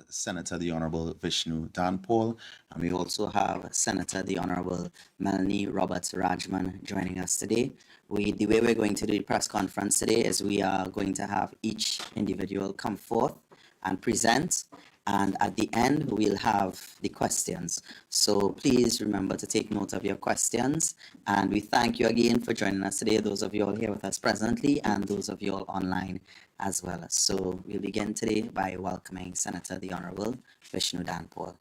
Senator the Honourable Vishnu Danpal, and we also have Senator the Honourable Melanie Roberts Rajman joining us today. The way we're going to do the press conference today is we are going to have each individual come forth and present, and at the end we'll have the questions. So please remember to take note of your questions, and we thank you again for joining us today, those of you all here with us presently and those of you all online as well. So we'll begin today by welcoming Senator the Honourable Vishnu Danpal.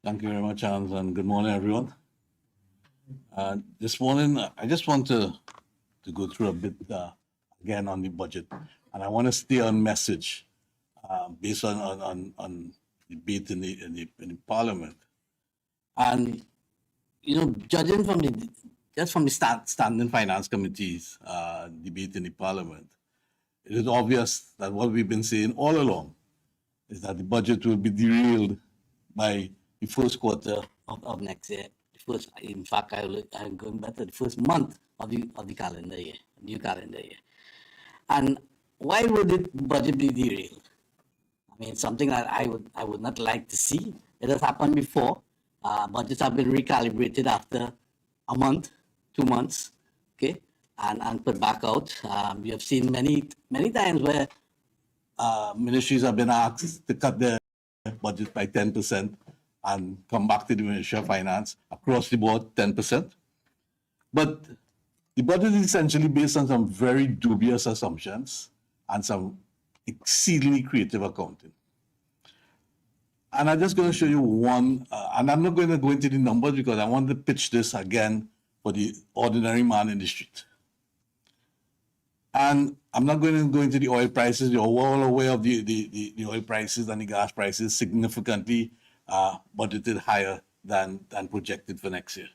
Thank you very much, Hans, and good morning, everyone. This morning, I just want to go through a bit again on the budget, and I want to stay on message based on debate in the Parliament. And judging from the standing finance committee's debate in the Parliament, it is obvious that what we've been saying all along is that the budget will be derailed by the first quarter of next year. In fact, I'm going back to the first month of the calendar year, new calendar year. And why would the budget be derailed? I mean, something that I would not like to see. It has happened before. Budgets have been recalibrated after a month, 2 months, okay, and put back out. We have seen many times where ministries have been asked to cut their budget by 10%. And come back to the Ministry of Finance across the board, 10%. But the budget is essentially based on some very dubious assumptions and some exceedingly creative accounting. And I'm just going to show you one, and I'm not going to go into the numbers because I want to pitch this again for the ordinary man in the street. And I'm not going to go into the oil prices. You're all aware of the oil prices and the gas prices significantly budgeted higher than projected for next year.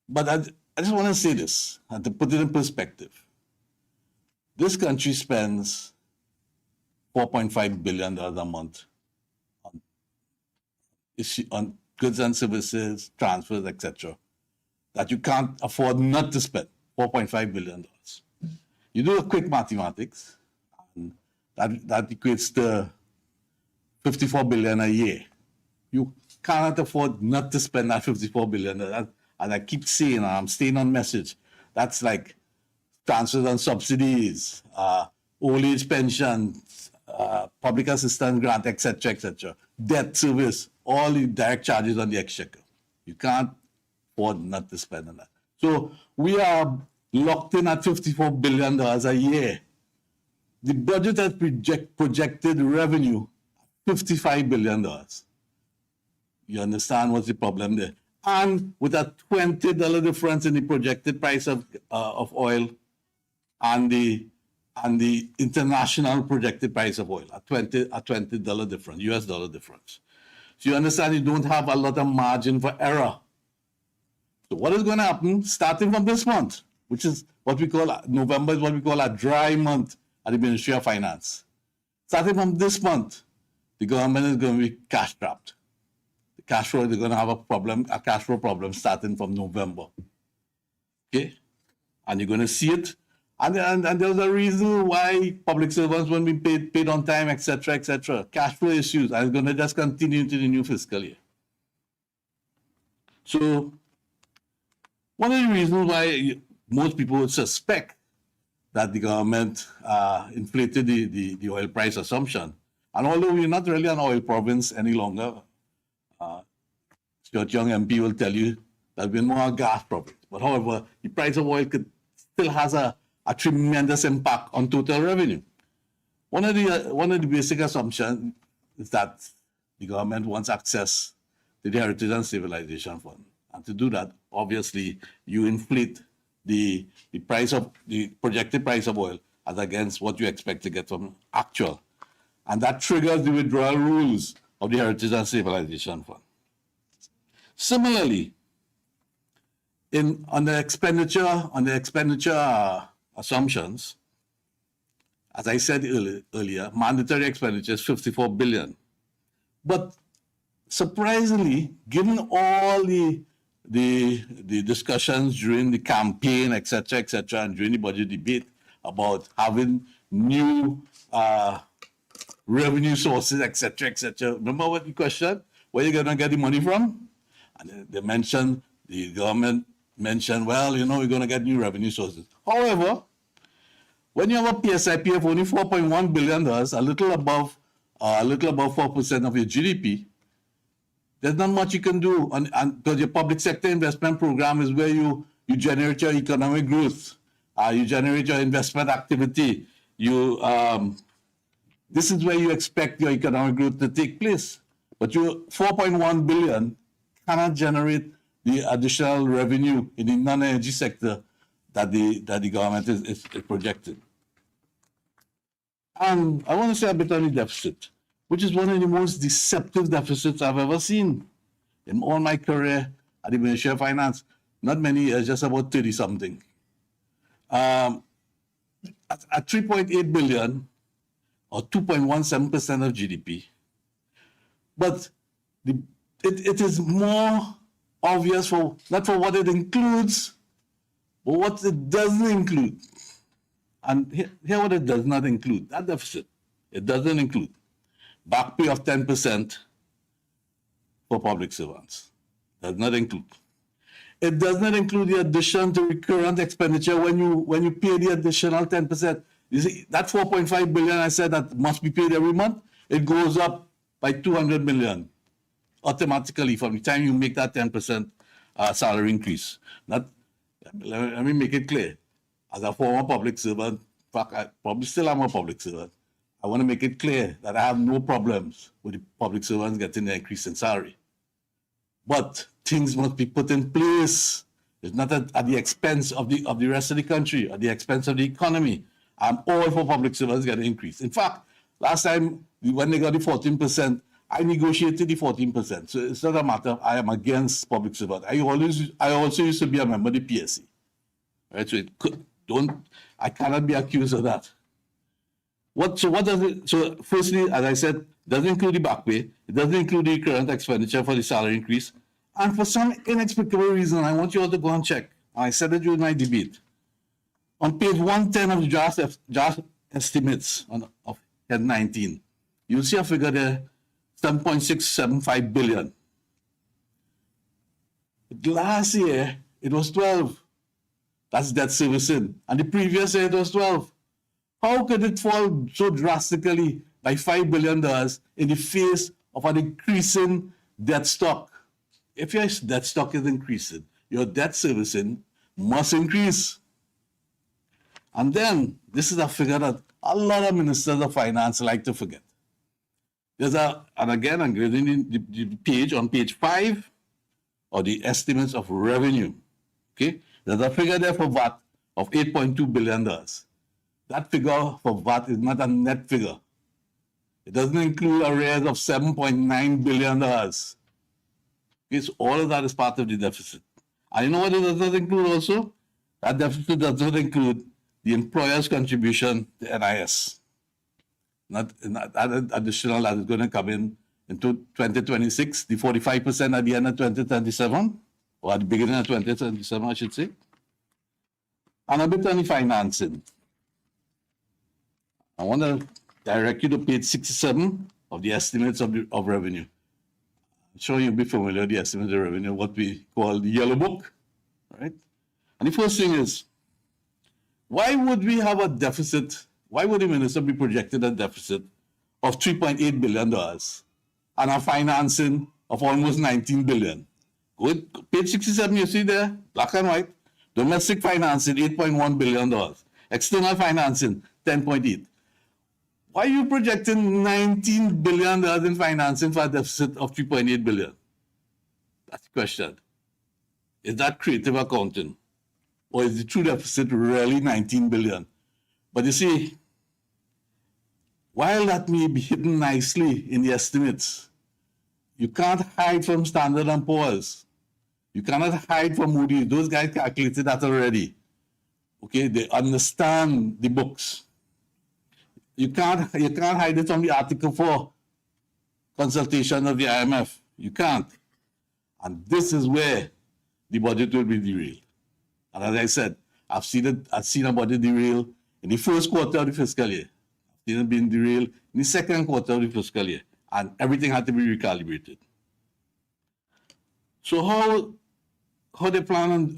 But I just want to say this, and to put it in perspective. This country spends $4.5 billion a month on goods and services, transfers, etc., that you can't afford not to spend $4.5 billion. You do a quick mathematics, and that equates to $54 billion a year. You cannot afford not to spend that $54 billion. And I keep saying, and I'm staying on message, that's like transfers and subsidies, old age pensions, public assistance grant, etc., etc., debt service, all the direct charges on the exchequer. You can't afford not to spend on that. So we are locked in at $54 billion a year. The budget has projected revenue $55 billion. You understand what's the problem there? And with a $20 difference in the projected price of oil and the international projected price of oil, a $20 difference, US dollar difference. So you understand you don't have a lot of margin for error. So what is going to happen starting from this month, which is what we call, November is what we call a dry month at the Ministry of Finance. Starting from this month, the government is going to be cash trapped. The cash flow, they're going to have a cash flow problem starting from November. Okay? And you're going to see it. And there's a reason why public servants won't be paid on time, etc., etc. Cash flow issues. And it's going to just continue into the new fiscal year. So, one of the reasons why most people would suspect that the government inflated the oil price assumption. And although we're not really an oil province any longer, Stuart Young MP will tell you that we're more a gas province. But however, the price of oil still has a tremendous impact on total revenue. One of the basic assumptions is that the government wants access to the Heritage and Civilization Fund. And to do that, obviously, you inflate the projected price of oil as against what you expect to get from actual. And that triggers the withdrawal rules of the Heritage and Civilization Fund. Similarly, on the expenditure assumptions, as I said earlier, mandatory expenditure is $54 billion. But surprisingly, given all the the discussions during the campaign, etc., and during the budget debate about having new revenue sources, etc. Remember what the question? Where are you going to get the money from? And they mentioned, the government mentioned, well, you know, we're going to get new revenue sources. However, when you have a PSIP of only $4.1 billion, a little above 4% of your GDP, there's not much you can do, because your public sector investment program is where you generate your economic growth, you generate your investment activity. This is where you expect your economic growth to take place. But your 4.1 billion cannot generate the additional revenue in the non-energy sector that the government is projecting. And I want to say a bit on the deficit, which is one of the most deceptive deficits I've ever seen in all my career at the Ministry of Finance. Not many years, just about 30 something. At 3.8 billion, or 2.17% of GDP. But it is more obvious not for what it includes, but what it doesn't include. And here what it does not include, that deficit. It doesn't include back pay of 10% for public servants. Does not include. It does not include the addition to recurrent expenditure when you pay the additional 10%. You see, that 4.5 billion I said that must be paid every month, it goes up by 200 million automatically from the time you make that 10% salary increase. Let me make it clear. As a former public servant, in fact, I probably still am a public servant, I want to make it clear that I have no problems with the public servants getting an increase in salary. But things must be put in place. It's not at the expense of the rest of the country, at the expense of the economy. I'm all for public servants getting increased. In fact, last time when they got the 14%, I negotiated the 14%. So it's not a matter of I am against public servants. I also used to be a member of the PSC. Right? So I cannot be accused of that. So firstly, as I said, it doesn't include the back pay, it doesn't include the current expenditure for the salary increase. And for some inexplicable reason, I want you all to go and check. I said it during my debate. On page 110 of the draft estimates of head 19, you'll see a figure there, 7.675 billion. Last year, it was 12. That's debt servicing. And the previous year, it was 12. How could it fall so drastically by $5 billion in the face of an increasing debt stock? If your debt stock is increasing, your debt servicing must increase. And then, this is a figure that a lot of ministers of finance like to forget. And again, I'm giving the page on page 5, or the estimates of revenue. Okay? There's a figure there for VAT of $8.2 billion. That figure for VAT is not a net figure. It doesn't include arrears of $7.9 billion. Okay, so all of that is part of the deficit. And you know what it does not include also? That deficit does not include the employer's contribution to NIS. Not that additional that is going to come in into 2026, the 45% at the end of 2027, or at the beginning of 2027, I should say. And a bit on the financing. I want to direct you to page 67 of the estimates of revenue. I'm sure you'll be familiar with the estimates of revenue, what we call the yellow book, right? And the first thing is, why would we have a deficit? Why would the minister be projected a deficit of $3.8 billion and a financing of almost $19 billion? Go to page 67, you see there, black and white. Domestic financing, $8.1 billion. External financing, $10.8. Why are you projecting $19 billion in financing for a deficit of $3.8 billion? That's the question. Is that creative accounting? Or is the true deficit really $19 billion? But you see, while that may be hidden nicely in the estimates, you can't hide from Standard & Poor's. You cannot hide from Moody's. Those guys calculated that already. Okay, they understand the books. You can't hide it from the Article 4 consultation of the IMF. You can't. And this is where the budget will be derailed. And as I said, I've seen a budget derail in the first quarter of the fiscal year. I've seen it being derailed in the second quarter of the fiscal year. And everything had to be recalibrated. So how they plan on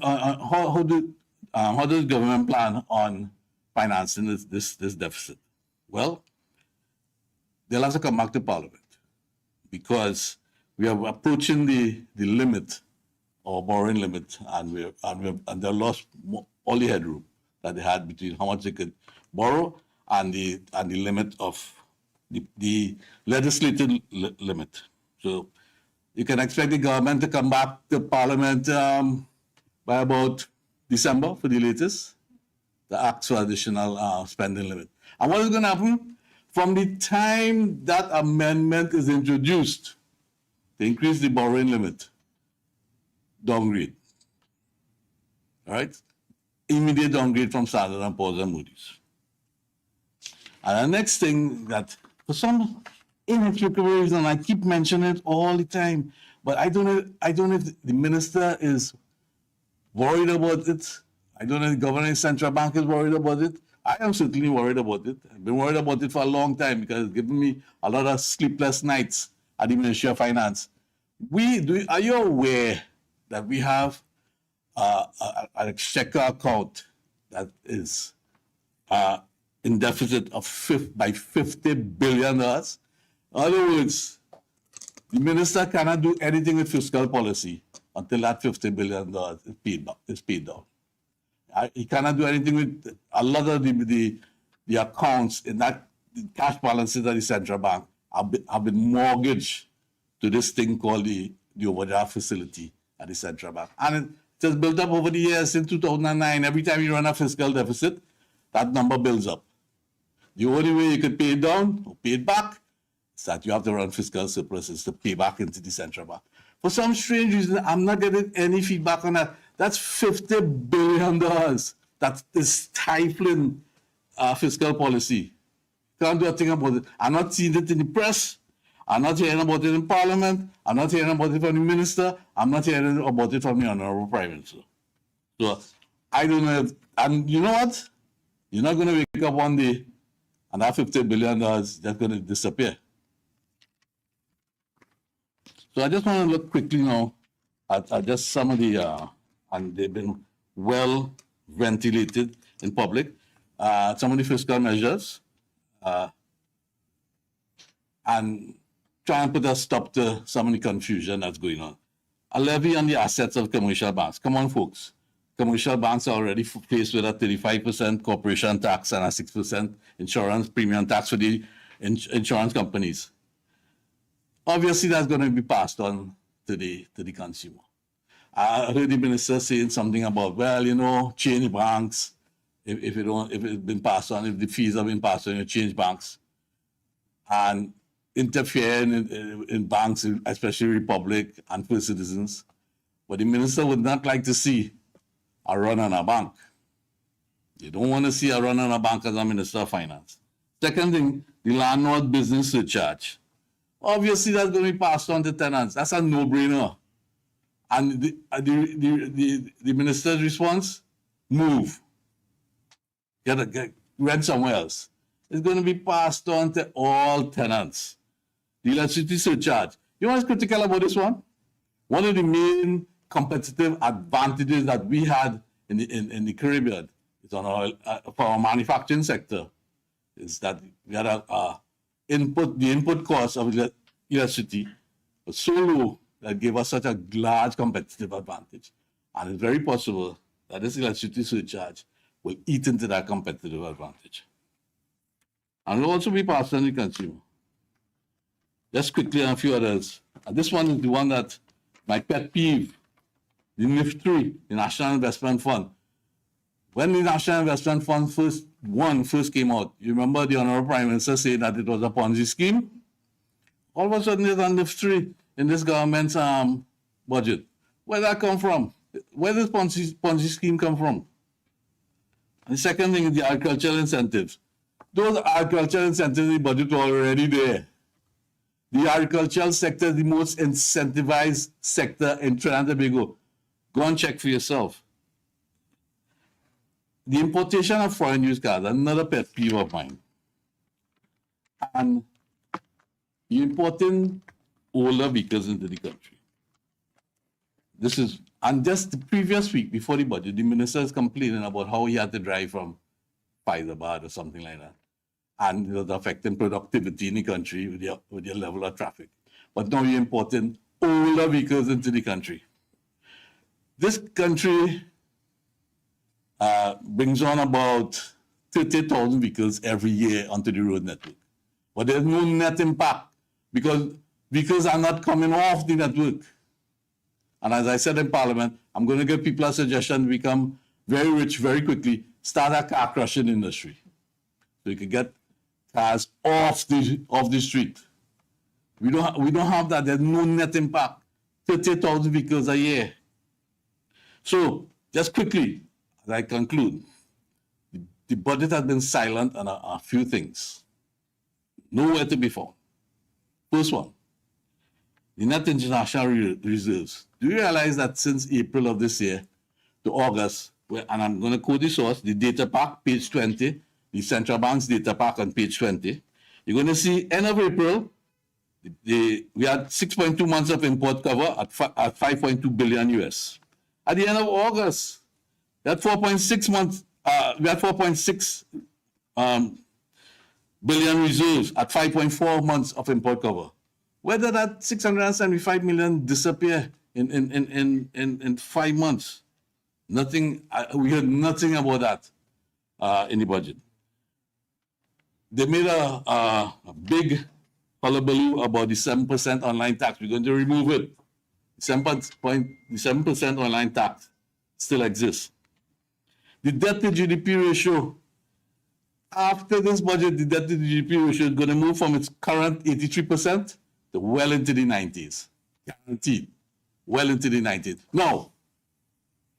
how does government plan on financing this deficit? Well, they'll have to come back to Parliament because we are approaching the limit or borrowing limit, and they lost all the headroom that they had between how much they could borrow and the limit of the legislated limit. So you can expect the government to come back to Parliament by about December for the latest, the ask for additional spending limit. And what is going to happen? From the time that amendment is introduced to increase the borrowing limit, downgrade. All right? Immediate downgrade from Standard & Poor's and Moody's. And the next thing that, for some inexplicable reason, I keep mentioning it all the time, but I don't know if the minister is worried about it. I don't know if the governing central bank is worried about it. I am certainly worried about it. I've been worried about it for a long time because it's given me a lot of sleepless nights at the Ministry of Finance. Are you aware that we have an exchequer account that is in deficit of by $50 billion? In other words, the minister cannot do anything with fiscal policy until that $50 billion is paid down. He cannot do anything with a lot of the accounts in that cash balances at the central bank have been mortgaged to this thing called the overdraft facility at the central bank. And it has built up over the years. Since 2009. Every time you run a fiscal deficit, that number builds up. The only way you could pay it down or pay it back is that you have to run fiscal surpluses to pay back into the central bank. For some strange reason, I'm not getting any feedback on that. That's $50 billion. That is stifling fiscal policy. Can't do a thing about it. I'm not seeing it in the press. I'm not hearing about it in Parliament. I'm not hearing about it from the minister. I'm not hearing about it from the Honourable Prime Minister. So I don't know if, and you know what? You're not going to wake up one day and that $50 billion is just going to disappear. So I just want to look quickly now at just some of the, and they've been well ventilated in public, some of the fiscal measures, and try and put a stop to some of the confusion that's going on. A levy on the assets of commercial banks. Come on, folks. Commercial banks are already faced with a 35% corporation tax and a 6% insurance premium tax for the insurance companies. Obviously, that's going to be passed on to the consumer. I heard the minister saying something about, well, you know, change banks. If it's been passed on, if the fees have been passed on, you change banks. And interfere in banks, especially Republic and First Citizens. But the minister would not like to see a run on a bank. You don't want to see a run on a bank as a Minister of Finance. Second thing, the landlord business surcharge. Obviously, that's going to be passed on to tenants. That's a no-brainer. And the minister's response, move. Get rent somewhere else. It's going to be passed on to all tenants. The electricity surcharge. You know what's critical about this one? One of the main competitive advantages that we had in the Caribbean is on for our manufacturing sector is that we had the input cost of electricity was so low that gave us such a large competitive advantage. And it's very possible that this electricity surcharge will eat into that competitive advantage. And will also be passed on to the consumer. Just quickly on a few others. And this one is the one that my pet peeve, the NIF3, the National Investment Fund. When the National Investment Fund first came out, you remember the Honourable Prime Minister saying that it was a Ponzi scheme? All of a sudden, there's a NIF3 in this government's budget. Where did that come from? Where does Ponzi scheme come from? And the second thing is the agricultural incentives. Those agricultural incentives in the budget were already there. The agricultural sector is the most incentivized sector in Trinidad and Tobago. Go and check for yourself. The importation of foreign used cars, another pet peeve of mine. And you're importing older vehicles into the country. And just the previous week before the budget, the minister is complaining about how he had to drive from Hyderabad or something like that. And it was affecting productivity in the country with your level of traffic. But now you're importing older vehicles into the country. This country brings on about 30,000 vehicles every year onto the road network. But there's no net impact because vehicles are not coming off the network. And as I said in Parliament, I'm going to give people a suggestion to become very rich very quickly. Start a car crushing industry. So you can get cars off the street. We don't have that. There's no net impact. 30,000 vehicles a year. So just quickly, as I conclude, the budget has been silent on a few things. Nowhere to be found. First one, the net international reserves. Do you realize that since April of this year to August, and I'm going to quote the source, the data pack, page 20, the central bank's data pack on page 20, you're going to see end of April, we had 6.2 months of import cover at 5.2 billion US. At the end of August, we had 4.6 months, we had 4.6 billion reserves at 5.4 months of import cover. Where did that 675 million disappear in 5 months? Nothing, we heard nothing about that in the budget. They made a big hullabaloo about the 7% online tax. We're going to remove it. The 7% online tax still exists. The debt to GDP ratio, after this budget, the debt to GDP ratio is going to move from its current 83% to well into the 90s. Guaranteed. Well into the 90s. Now,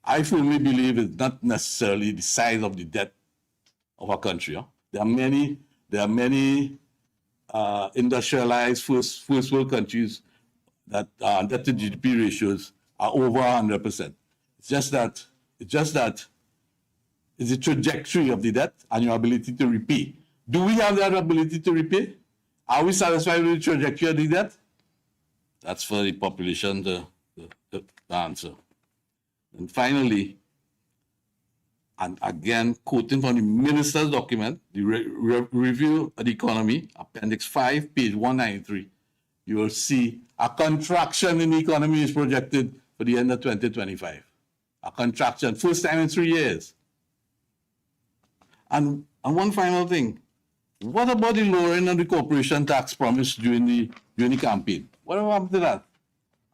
I firmly believe it's not necessarily the size of the debt of our country. Huh? There are many industrialized first world countries that debt to GDP ratios are over 100%. It's just that it's the trajectory of the debt and your ability to repay. Do we have that ability to repay? Are we satisfied with the trajectory of the debt? That's for the population to answer. And finally, and again, quoting from the minister's document, the review of the economy, Appendix 5, page 193, you will see a contraction in the economy is projected for the end of 2025. A contraction, first time in 3 years. And one final thing, what about the lowering of the corporation tax promised during the campaign? What happened to that?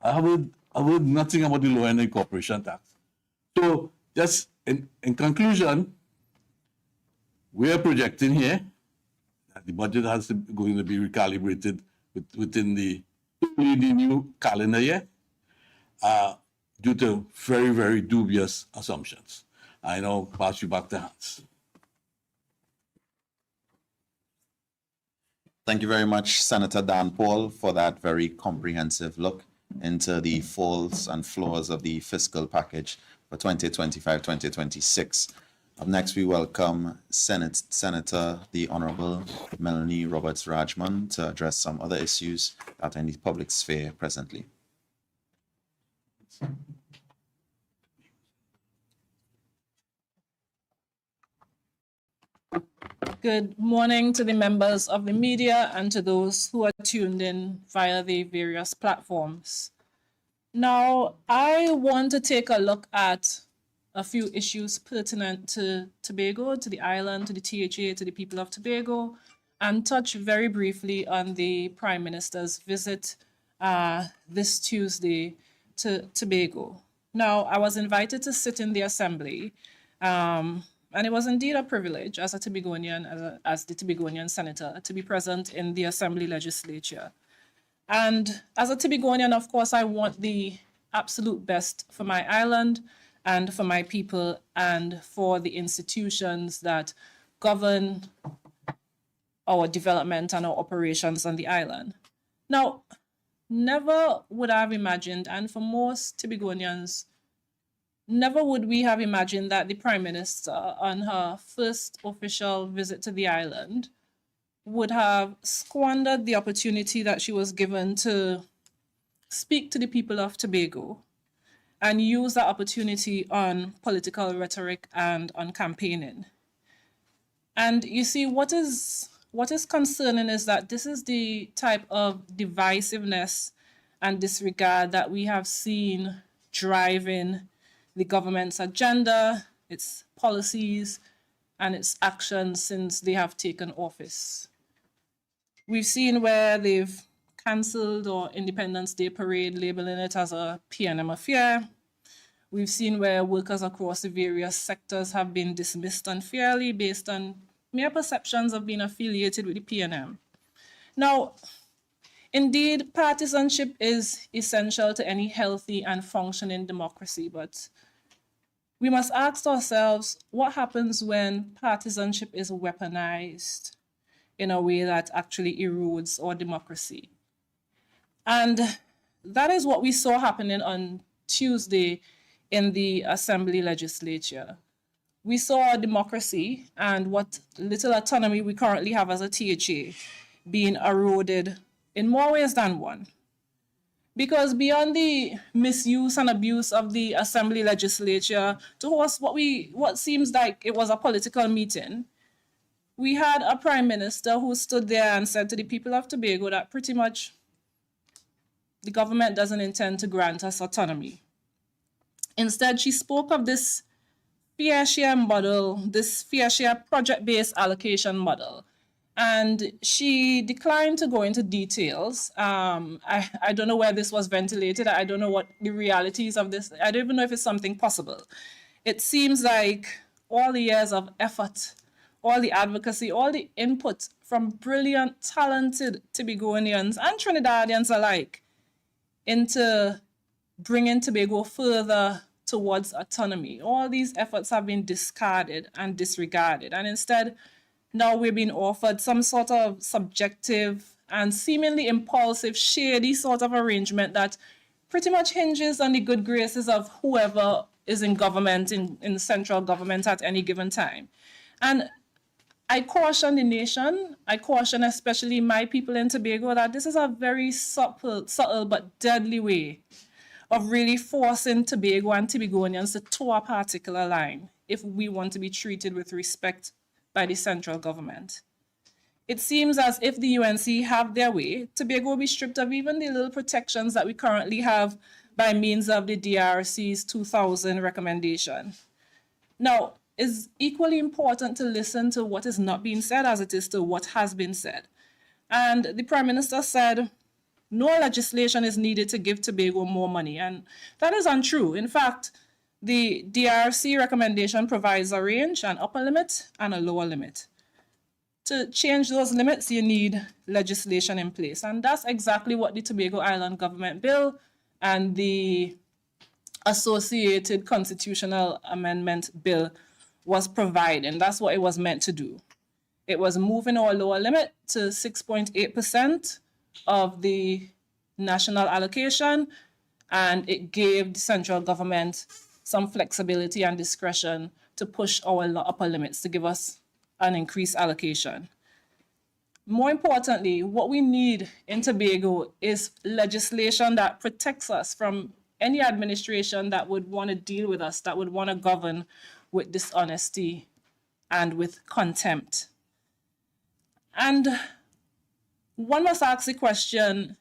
I heard nothing about the lowering of the corporation tax. So just in conclusion, we are projecting here that the budget going to be recalibrated within the new calendar year due to very, very dubious assumptions. I now pass you back to Hans. Thank you very much, Senator Dan Paul, for that very comprehensive look into the faults and flaws of the fiscal package for 2025-2026. Up next, we welcome Senator the Honourable Melanie Roberts-Rajman to address some other issues that are in the public sphere presently. Good morning to the members of the media and to those who are tuned in via the various platforms. Now, I want to take a look at a few issues pertinent to Tobago, to the island, to the THA, to the people of Tobago, and touch very briefly on the Prime Minister's visit this Tuesday to Tobago. Now, I was invited to sit in the Assembly, and it was indeed a privilege as a Tobagonian, as the Tobagonian senator, to be present in the Assembly legislature. And as a Tobagonian, of course, I want the absolute best for my island and for my people and for the institutions that govern our development and our operations on the island. Now, never would I have imagined, and for most Tobagonians, never would we have imagined that the Prime Minister, on her first official visit to the island, would have squandered the opportunity that she was given to speak to the people of Tobago and use that opportunity on political rhetoric and on campaigning. And you see, what is concerning is that this is the type of divisiveness and disregard that we have seen driving the government's agenda, its policies, and its actions since they have taken office. We've seen where they've cancelled our Independence Day parade, labeling it as a PNM affair. We've seen where workers across the various sectors have been dismissed unfairly based on mere perceptions of being affiliated with the PNM. Now, indeed, partisanship is essential to any healthy and functioning democracy, but we must ask ourselves what happens when partisanship is weaponized in a way that actually erodes our democracy. And that is what we saw happening on Tuesday in the Assembly legislature. We saw our democracy and what little autonomy we currently have as a THA being eroded in more ways than one. Because beyond the misuse and abuse of the Assembly legislature to host what seems like it was a political meeting, we had a Prime Minister who stood there and said to the people of Tobago that pretty much the government doesn't intend to grant us autonomy. Instead, she spoke of this fair share model, this fair share project-based allocation model. And she declined to go into details. I don't know where this was ventilated. I don't know what the realities of this. I don't even know if it's something possible. It seems like all the years of effort, all the advocacy, all the input from brilliant, talented Tobagoanians and Trinidadians alike into bringing Tobago further towards autonomy. All these efforts have been discarded and disregarded. And instead, now we're being offered some sort of subjective and seemingly impulsive, shady sort of arrangement that pretty much hinges on the good graces of whoever is in government, in central government at any given time. And I caution the nation, I caution especially my people in Tobago that this is a very subtle but deadly way of really forcing Tobago and Tobagonians to toe a particular line if we want to be treated with respect by the central government. It seems as if the UNC have their way, Tobago will be stripped of even the little protections that we currently have by means of the DRC's 2000 recommendation. Now, it's equally important to listen to what is not being said as it is to what has been said. And the Prime Minister said, no legislation is needed to give Tobago more money. And that is untrue. In fact, the DRC recommendation provides a range, an upper limit and a lower limit. To change those limits, you need legislation in place. And that's exactly what the Tobago Island Government Bill and the associated constitutional amendment bill was providing. That's what it was meant to do. It was moving our lower limit to 6.8% of the national allocation, and it gave the central government some flexibility and discretion to push our upper limits to give us an increased allocation. More importantly, what we need in Tobago is legislation that protects us from any administration that would want to deal with us, that would want to govern with dishonesty and with contempt. And one must ask the question,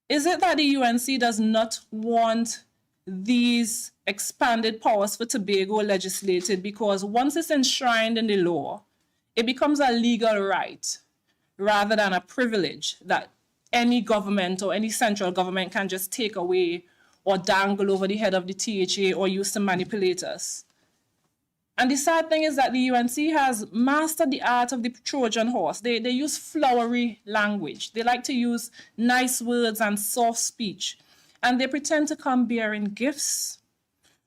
is it that the UNC does not want these expanded powers for Tobago legislated because once it's enshrined in the law, it becomes a legal right rather than a privilege that any government or any central government can just take away or dangle over the head of the THA or use to manipulate us? And the sad thing is that the UNC has mastered the art of the Trojan horse. They use flowery language. They like to use nice words and soft speech. And they pretend to come bearing gifts,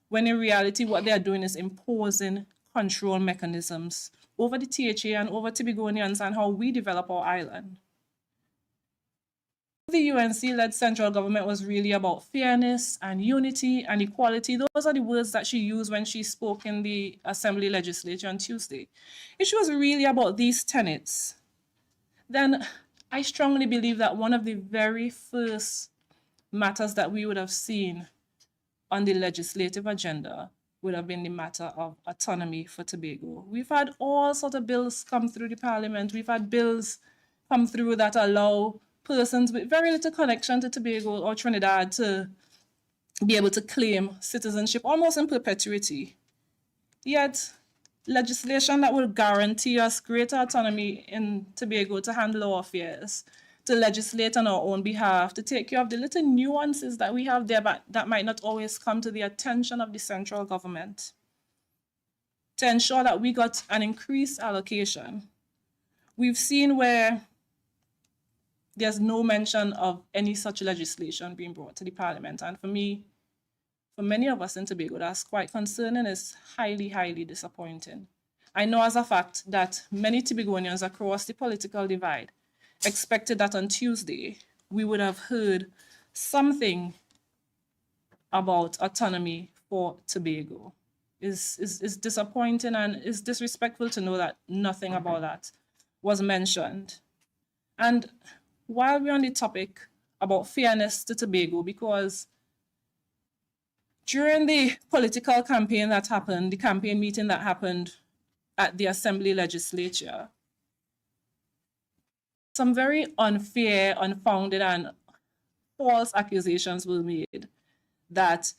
when in reality what they are doing is imposing control mechanisms over the THA and over Tobagonians and how we develop our island. the UNC-led central government was really about fairness and unity and equality. Those are the words that she used when she spoke in the Assembly legislature on Tuesday. If she was really about these tenets, then I strongly believe that one of the very first matters that we would have seen on the legislative agenda would have been the matter of autonomy for Tobago. We've had all sorts of bills come through the parliament. We've had bills come through that allow persons with very little connection to Tobago or Trinidad to be able to claim citizenship almost in perpetuity. Yet, legislation that will guarantee us greater autonomy in Tobago to handle our affairs, to legislate on our own behalf, to take care of the little nuances that we have there, but that might not always come to the attention of the central government, to ensure that we got an increased allocation. We've seen where there's no mention of any such legislation being brought to the parliament. And for me, for many of us in Tobago, that's quite concerning. It's highly, highly disappointing. I know as a fact that many Tobagonians across the political divide expected that on Tuesday, we would have heard something about autonomy for Tobago. It's disappointing and it's disrespectful to know that nothing about that was mentioned. And while we're on the topic about fairness to Tobago, because during the political campaign that happened, the campaign meeting that happened at the Assembly legislature, some very unfair, unfounded, and false accusations were made that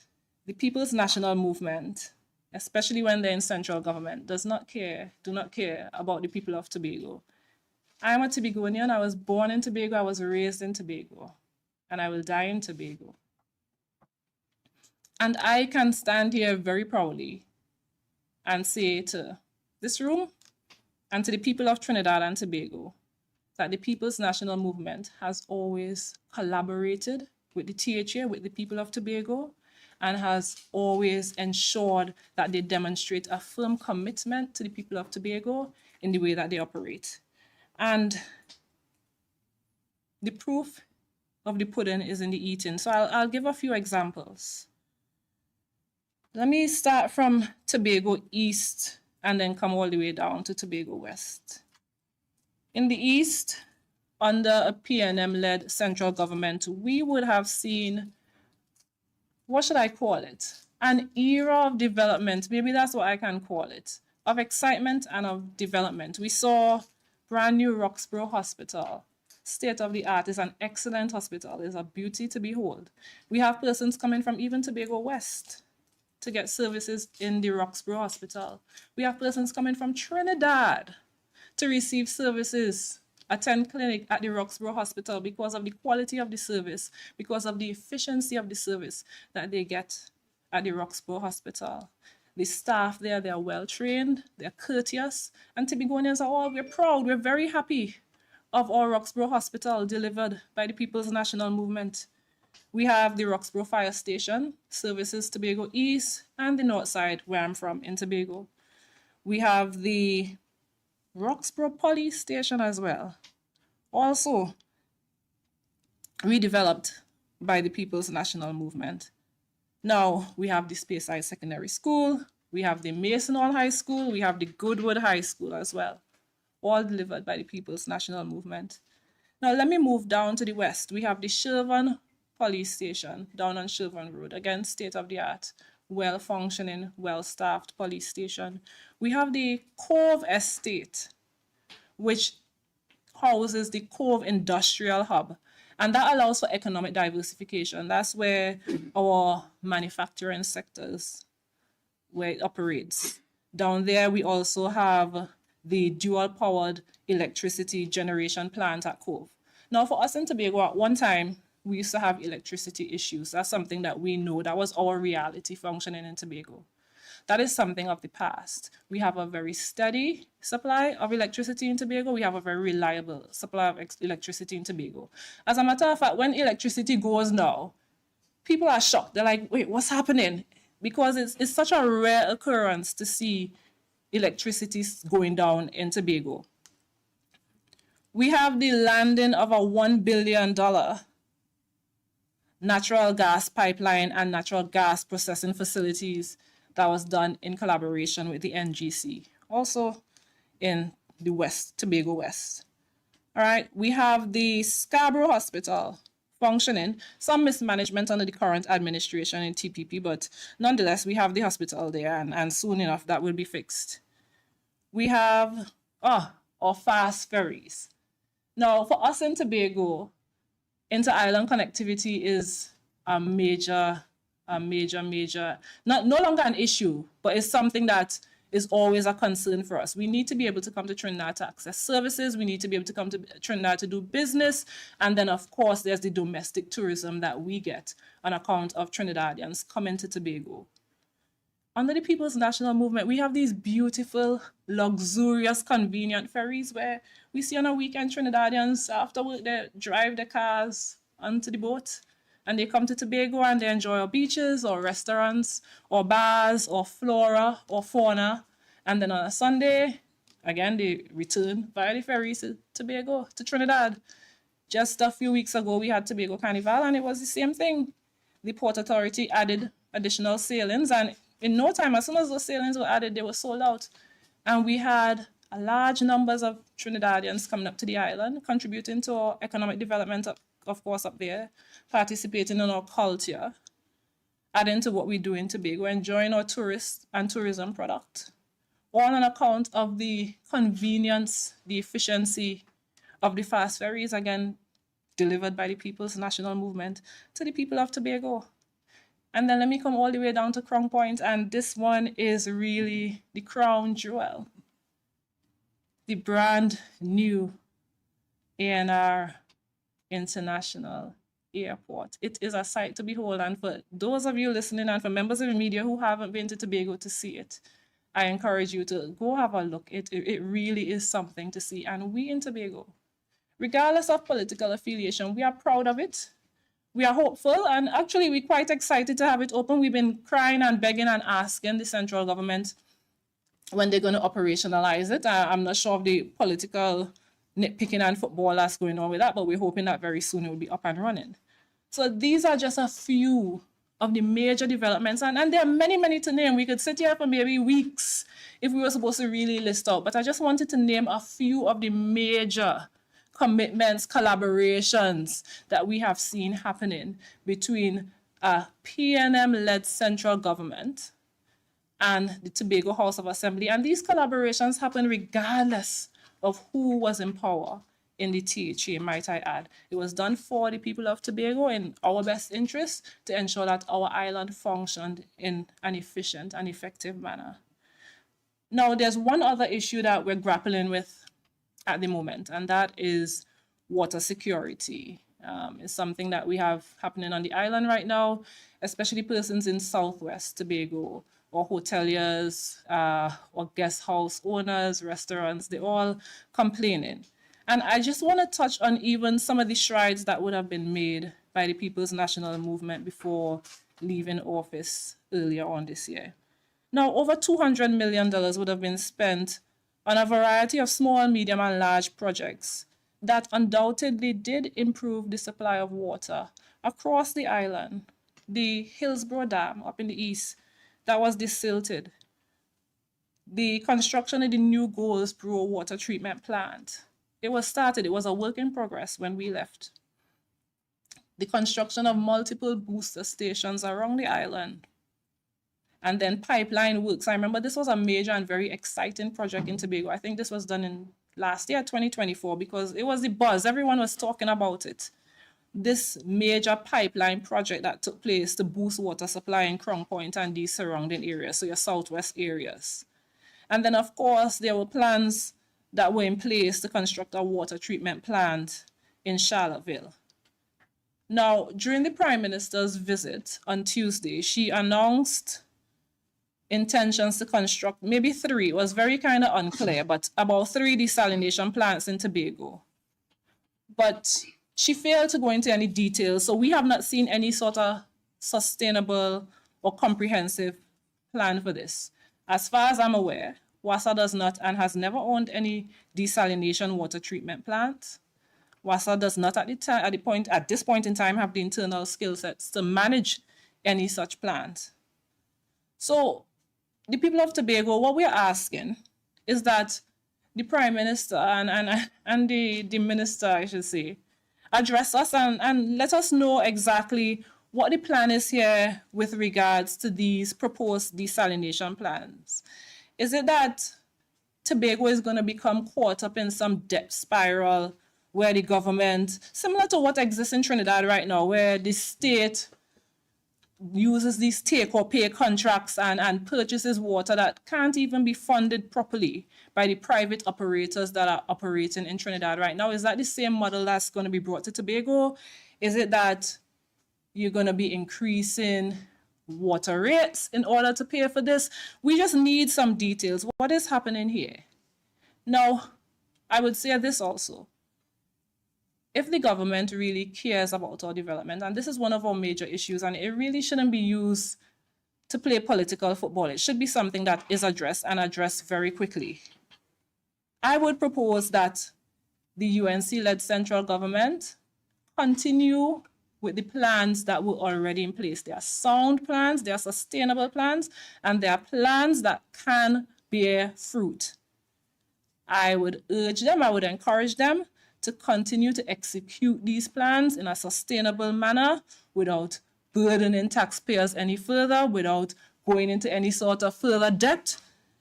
the People's National Movement, especially when they're in central government, do not care about the people of Tobago. I'm a Tobagonian. I was born in Tobago. I was raised in Tobago. And I will die in Tobago. And I can stand here very proudly and say to this room and to the people of Trinidad and Tobago that the People's National Movement has always collaborated with the THA, with the people of Tobago, and has always ensured that they demonstrate a firm commitment to the people of Tobago in the way that they operate. And the proof of the pudding is in the eating. So I'll give a few examples. Let me start from Tobago East and then come all the way down to Tobago West. In the East, under a PNM-led central government, we would have seen, what should I call it? An era of development, maybe that's what I can call it, of excitement and of development. We saw brand new Roxborough Hospital, state of the art. Is an excellent hospital. It's a beauty to behold. We have persons coming from even Tobago West to get services in the Roxborough Hospital. We have persons coming from Trinidad to receive services, attend clinic at the Roxborough Hospital because of the quality of the service, because of the efficiency of the service that they get at the Roxborough Hospital. The staff there, they're well-trained, they're courteous, and Tobagonians are all, we're proud, we're very happy of our Roxborough Hospital delivered by the People's National Movement. We have the Roxborough Fire Station, services Tobago East and the North Side, where I'm from, in Tobago. We have the Roxborough Police Station as well, also redeveloped by the People's National Movement. Now, we have the Speyside Secondary School, we have the Mason Hall High School, we have the Goodwood High School as well, all delivered by the People's National Movement. Now, let me move down to the west. We have the Shervan Police Station down on Shervan Road, again, state-of-the-art, well-functioning, well-staffed police station. We have the Cove Estate, which houses the Cove Industrial Hub, and that allows for economic diversification. That's where our manufacturing sectors, where it operates. Down there, we also have the dual-powered electricity generation plant at Cove. Now, for us in Tobago, at one time, we used to have electricity issues. That's something that we know. That was our reality functioning in Tobago. That is something of the past. We have a very steady supply of electricity in Tobago. We have a very reliable supply of electricity in Tobago. As a matter of fact, when electricity goes now, people are shocked. They're like, wait, what's happening? Because it's such a rare occurrence to see electricity going down in Tobago. We have the landing of a $1 billion natural gas pipeline and natural gas processing facilities that was done in collaboration with the NGC, also in the West, Tobago West. All right, we have the Scarborough Hospital functioning, some mismanagement under the current administration in TPP, but nonetheless, we have the hospital there, and soon enough that will be fixed. We have our fast ferries. Now, for us in Tobago, inter-island connectivity is a major, no longer an issue, but it's something that is always a concern for us. We need to be able to come to Trinidad to access services. We need to be able to come to Trinidad to do business. And then, of course, there's the domestic tourism that we get on account of Trinidadians coming to Tobago. Under the People's National Movement, we have these beautiful, luxurious, convenient ferries where we see on a weekend Trinidadians after work, they drive their cars onto the boat and they come to Tobago and they enjoy our beaches or restaurants or bars or flora or fauna. And then on a Sunday, again, they return via the ferries to Tobago, to Trinidad. Just a few weeks ago, we had Tobago Carnival and it was the same thing. The Port Authority added additional sailings, and in no time, as soon as those sailings were added, they were sold out. And we had a large numbers of Trinidadians coming up to the island, contributing to our economic development, of course, up there, participating in our culture, adding to what we do in Tobago, enjoying our tourist and tourism product, all on account of the convenience, the efficiency of the fast ferries, again, delivered by the People's National Movement to the people of Tobago. And then let me come all the way down to Crown Point, and this one is really the crown jewel. The brand new ANR International Airport. It is a sight to behold, and for those of you listening and for members of the media who haven't been to Tobago to see it, I encourage you to go have a look. It really is something to see, and we in Tobago, regardless of political affiliation, we are proud of it. We are hopeful, and actually we're quite excited to have it open. We've been crying and begging and asking the central government when they're going to operationalize it. I'm not sure of the political nitpicking and football that's going on with that, but we're hoping that very soon it will be up and running. So these are just a few of the major developments, and there are many, many to name. We could sit here for maybe weeks if we were supposed to really list out, but I just wanted to name a few of the major commitments, collaborations that we have seen happening between a PNM-led central government and the Tobago House of Assembly. And these collaborations happen regardless of who was in power in the THA, might I add. It was done for the people of Tobago in our best interest to ensure that our island functioned in an efficient and effective manner. Now, there's one other issue that we're grappling with at the moment, and that is water security. It's something that we have happening on the island right now, especially persons in Southwest Tobago, or hoteliers, or guest house owners, restaurants, they're all complaining. And I just want to touch on even some of the strides that would have been made by the People's National Movement before leaving office earlier on this year. Now, over $200 million would have been spent on a variety of small, medium, and large projects that undoubtedly did improve the supply of water across the island. The Hillsborough Dam up in the east, that was desilted. The construction of the new Goldsboro water treatment plant, it was started, it was a work in progress when we left. The construction of multiple booster stations around the island. And then pipeline works. I remember this was a major and very exciting project in Tobago. I think this was done in last year, 2024, because it was the buzz. Everyone was talking about it. This major pipeline project that took place to boost water supply in Crown Point and these surrounding areas, so your southwest areas. And then, of course, there were plans that were in place to construct a water treatment plant in Charlottesville. Now, during the Prime Minister's visit on Tuesday, she announced intentions to construct maybe 3, it was very kind of unclear, but about 3 desalination plants in Tobago. But she failed to go into any details, so we have not seen any sort of sustainable or comprehensive plan for this. As far as I'm aware, WASA does not and has never owned any desalination water treatment plant. WASA does not at this point in time have the internal skill sets to manage any such plans. So the people of Tobago, what we're asking is that the Prime Minister and the Minister, I should say, address us and let us know exactly what the plan is here with regards to these proposed desalination plans. Is it that Tobago is going to become caught up in some debt spiral where the government, similar to what exists in Trinidad right now, where the state uses these take or pay contracts and purchases water that can't even be funded properly by the private operators that are operating in Trinidad right now? Is that the same model that's going to be brought to Tobago? Is it that you're going to be increasing water rates in order to pay for this? We just need some details. What is happening here? Now, I would say this also. If the government really cares about our development, and this is one of our major issues, and it really shouldn't be used to play political football. It should be something that is addressed and addressed very quickly. I would propose that the UNC-led central government continue with the plans that were already in place. They are sound plans, they are sustainable plans, and they are plans that can bear fruit. I would urge them, I would encourage them to continue to execute these plans in a sustainable manner without burdening taxpayers any further, without going into any sort of further debt,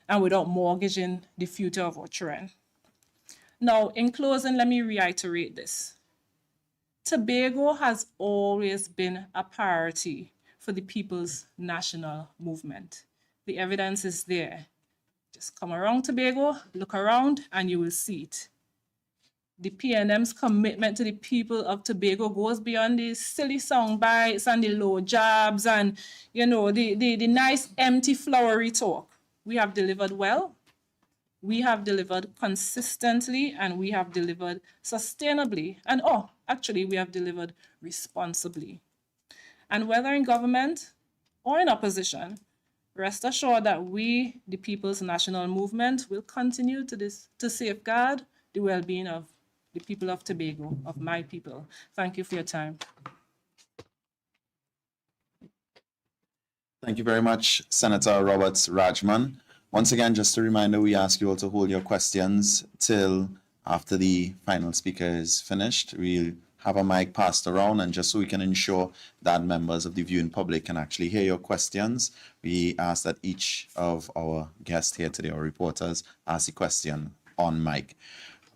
and without mortgaging the future of our children. Now, in closing, let me reiterate this. Tobago has always been a priority for the People's National Movement. The evidence is there. Just come around Tobago, look around, and you will see it. The PNM's commitment to the people of Tobago goes beyond the silly sound bites and the low jabs and, you know, the nice empty flowery talk. We have delivered well, we have delivered consistently, and we have delivered sustainably. And actually, we have delivered responsibly. And whether in government or in opposition, rest assured that we, the People's National Movement, will continue to safeguard the well-being of the people of Tobago, of my people. Thank you for your time. Thank you very much, Senator Roberts Rajman. Once again, just a reminder, we ask you all to hold your questions till after the final speaker is finished. We'll have a mic passed around, and just so we can ensure that members of the viewing public can actually hear your questions, we ask that each of our guests here today, or reporters, ask the question on mic.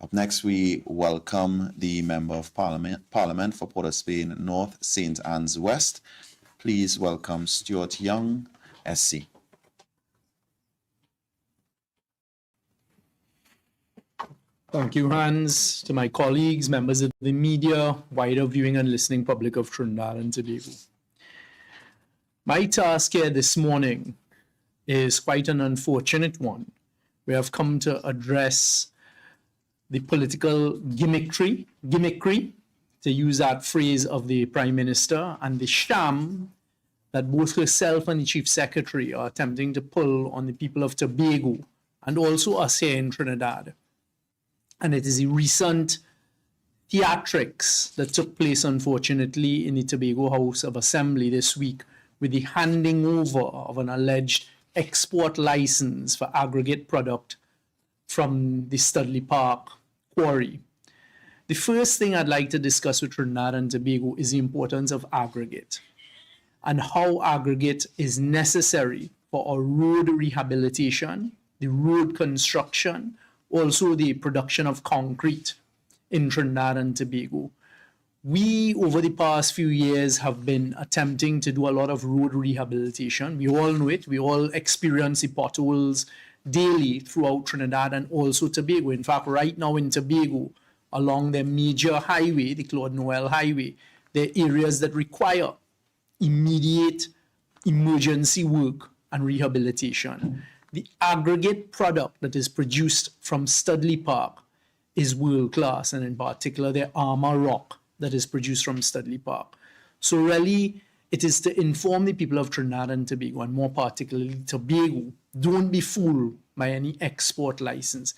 Up next, we welcome the Member of Parliament for Port of Spain North, St. Anne's West. Please welcome Stuart Young, SC. Thank you, Hans, to my colleagues, members of the media, wider viewing and listening public of Trinidad and Tobago. My task here this morning is quite an unfortunate one. We have come to address the political gimmickry, to use that phrase of the Prime Minister, and the sham that both herself and the Chief Secretary are attempting to pull on the people of Tobago and also us here in Trinidad. And it is the recent theatrics that took place, unfortunately, in the Tobago House of Assembly this week with the handing over of an alleged export license for aggregate product from the Studley Park quarry. The first thing I'd like to discuss with Trinidad and Tobago is the importance of aggregate and how aggregate is necessary for our road rehabilitation, the road construction, also the production of concrete in Trinidad and Tobago. We, over the past few years, have been attempting to do a lot of road rehabilitation. We all know it. We all experience the potholes daily throughout Trinidad and also Tobago. In fact, right now in Tobago, along the major highway, the Claude Noel Highway, there are areas that require immediate emergency work and rehabilitation. The aggregate product that is produced from Studley Park is world class, and in particular, the armor rock that is produced from Studley Park. So really, it is to inform the people of Trinidad and Tobago, and more particularly Tobago, don't be fooled by any export license.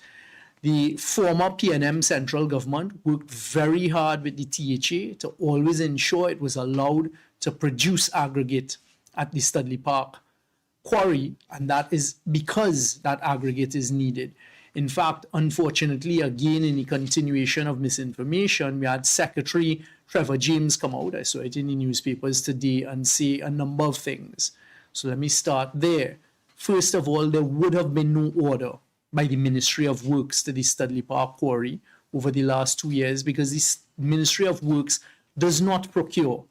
The former PNM central government worked very hard with the THA to always ensure it was allowed to produce aggregate at the Studley Park quarry, and that is because that aggregate is needed. In fact, unfortunately, again, in the continuation of misinformation, we had Secretary Trevor James come out, I saw it in the newspapers today, and say a number of things. So let me start there. First of all, there would have been no order by the Ministry of Works to the Studley Park quarry over the last 2 years, because the Ministry of Works does not procure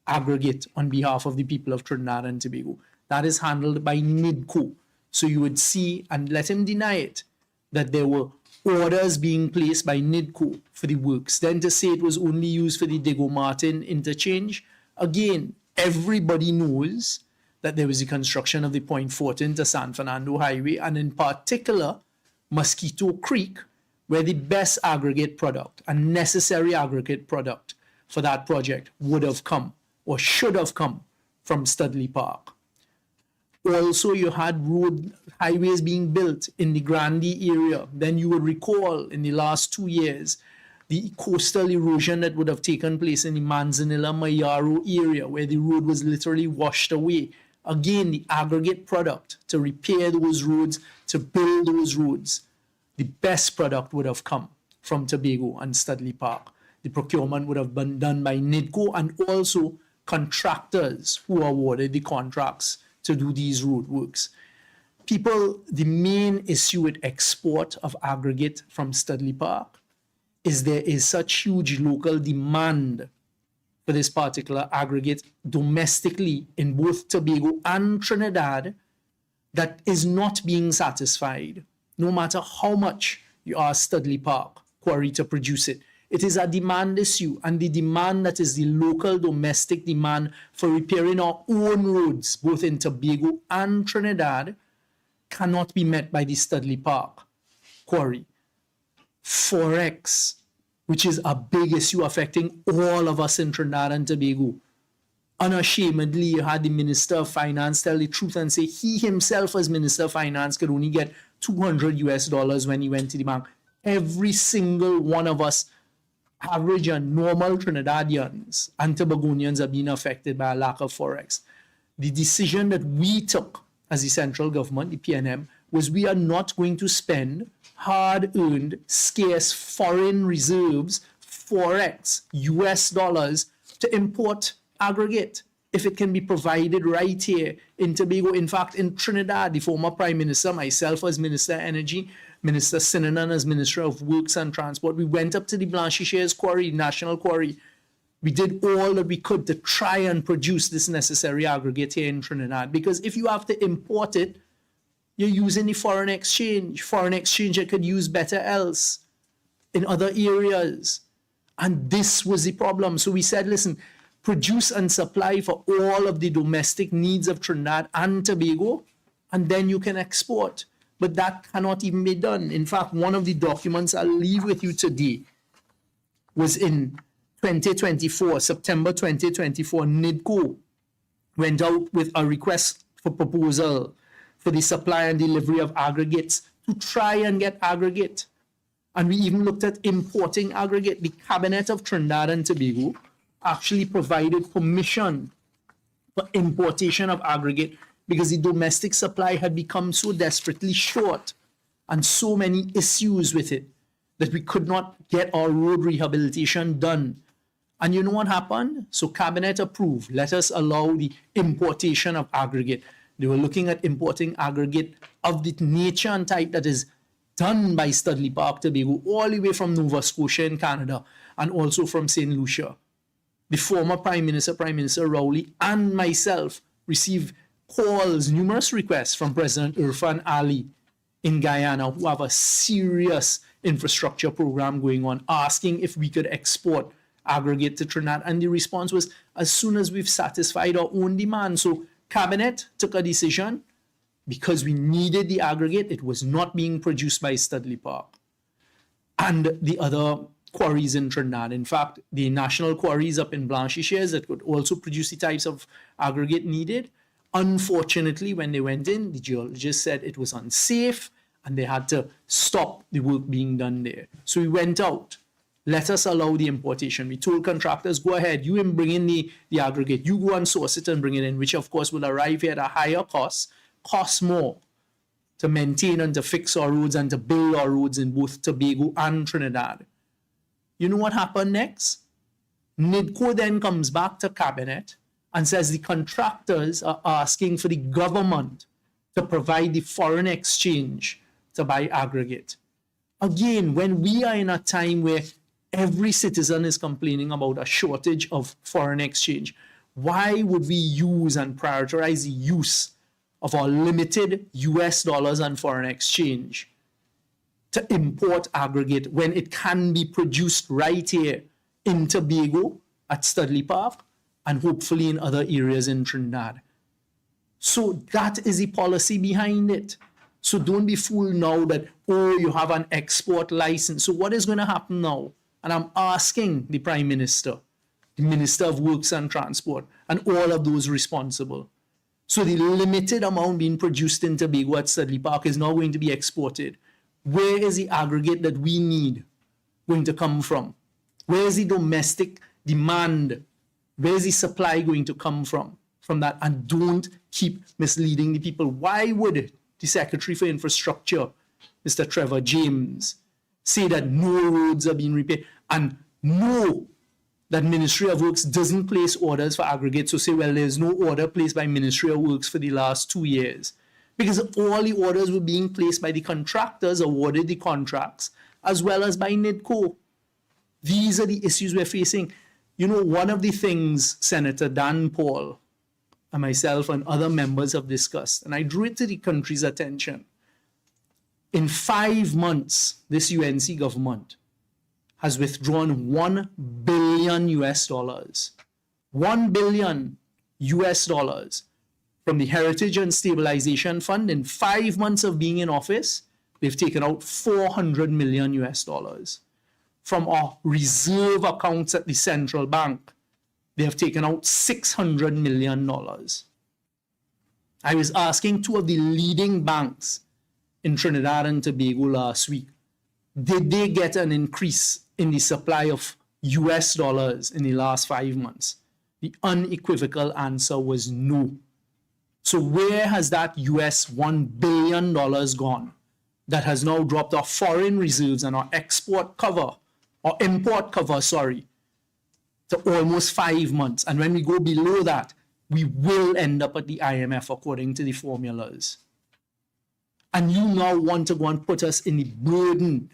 aggregate on behalf of the people of Trinidad and Tobago. That is handled by NIDCO. So you would see, and let him deny it, that there were orders being placed by NIDCO for the works. Then to say it was only used for the Diego Martin interchange, again, everybody knows that there was the construction of the Point Fortin to San Fernando Highway, and in particular, Mosquito Creek, where the best aggregate product and necessary aggregate product for that project would have come or should have come from Studley Park. Also, you had highways being built in the Grandee area. Then you would recall in the last 2 years, the coastal erosion that would have taken place in the Manzanilla-Mayaro area, where the road was literally washed away. Again, the aggregate product to repair those roads, to build those roads, the best product would have come from Tobago and Studley Park. The procurement would have been done by NIDCO and also contractors who awarded the contracts to do these road works. People, the main issue with export of aggregate from Studley Park is there is such huge local demand for this particular aggregate domestically in both Tobago and Trinidad that is not being satisfied, no matter how much you ask Studley Park quarry to produce it. It is a demand issue, and the demand that is the local domestic demand for repairing our own roads, both in Tobago and Trinidad, cannot be met by the Studley Park quarry. Forex, which is a big issue affecting all of us in Trinidad and Tobago. Unashamedly, you had the Minister of Finance tell the truth and say he himself as Minister of Finance could only get $200 when he went to the bank. Every single one of us, average and normal Trinidadians and Tobagonians, are being affected by a lack of Forex. The decision that we took as the central government, the PNM, was we are not going to spend hard-earned, scarce foreign reserves, Forex, US dollars, to import aggregate if it can be provided right here in Tobago. In fact, in Trinidad, the former Prime Minister, myself as Minister of Energy, Minister Sinanan as Minister of Works and Transport, we went up to the Blanchisseuse quarry, national quarry. We did all that we could to try and produce this necessary aggregate here in Trinidad, because if you have to import it, you're using the foreign exchange that could use better else in other areas. And this was the problem. So we said, listen, produce and supply for all of the domestic needs of Trinidad and Tobago, and then you can export. But that cannot even be done. In fact, one of the documents I'll leave with you today was in 2024, September 2024, NIDCO went out with a request for proposal for the supply and delivery of aggregates to try and get aggregate. And we even looked at importing aggregate. The Cabinet of Trinidad and Tobago actually provided permission for importation of aggregate because the domestic supply had become so desperately short and so many issues with it that we could not get our road rehabilitation done. And you know what happened? So Cabinet approved, let us allow the importation of aggregate. They were looking at importing aggregate of the nature and type that is done by Studley Park Tobago, all the way from Nova Scotia in Canada and also from St. Lucia. The former Prime Minister Rowley, and myself received calls, numerous requests from President Irfan Ali in Guyana, who have a serious infrastructure program going on, asking if we could export aggregate to Trinidad. And the response was, as soon as we've satisfied our own demand. So Cabinet took a decision because we needed the aggregate. It was not being produced by Studley Park and the other quarries in Trinidad. In fact, the national quarries up in Blanchisseuse that could also produce the types of aggregate needed. Unfortunately, when they went in, the geologist said it was unsafe and they had to stop the work being done there. So we went out. Let us allow the importation. We told contractors, go ahead, you bring in the aggregate. You go and source it and bring it in, which of course will arrive here at a higher cost more to maintain and to fix our roads and to build our roads in both Tobago and Trinidad. You know what happened next? NIDCO then comes back to Cabinet and says the contractors are asking for the government to provide the foreign exchange to buy aggregate. Again, when we are in a time where every citizen is complaining about a shortage of foreign exchange, why would we use and prioritize the use of our limited US dollars and foreign exchange to import aggregate when it can be produced right here in Tobago at Studley Park and hopefully in other areas in Trinidad? So that is the policy behind it. So don't be fooled now that, oh, you have an export license. So what is going to happen now? And I'm asking the Prime Minister, the Minister of Works and Transport, and all of those responsible. So the limited amount being produced in Tobago at Studley Park is now going to be exported. Where is the aggregate that we need going to come from? Where is the domestic demand? Where is the supply going to come from that? And don't keep misleading the people. Why would the Secretary for Infrastructure, Mr. Trevor James, say that no roads are being repaired and know that Ministry of Works doesn't place orders for aggregate? So say, well, there's no order placed by Ministry of Works for the last 2 years, because all the orders were being placed by the contractors awarded the contracts as well as by NIDCO. These are the issues we're facing. You know, one of the things Senator Dan Paul and myself and other members have discussed, and I drew it to the country's attention. In 5 months, this UNC government has withdrawn $1 billion US dollars, $1 billion US dollars from the Heritage and Stabilization Fund. In 5 months of being in office, they've taken out $400 million US dollars. From our reserve accounts at the central bank, they have taken out $600 million. I was asking two of the leading banks in Trinidad and Tobago last week, did they get an increase in the supply of US dollars in the last 5 months? The unequivocal answer was no. So where has that US $1 billion gone that has now dropped our foreign reserves and our import cover, to almost 5 months? And when we go below that, we will end up at the IMF according to the formulas. And you now want to go and put us in the burden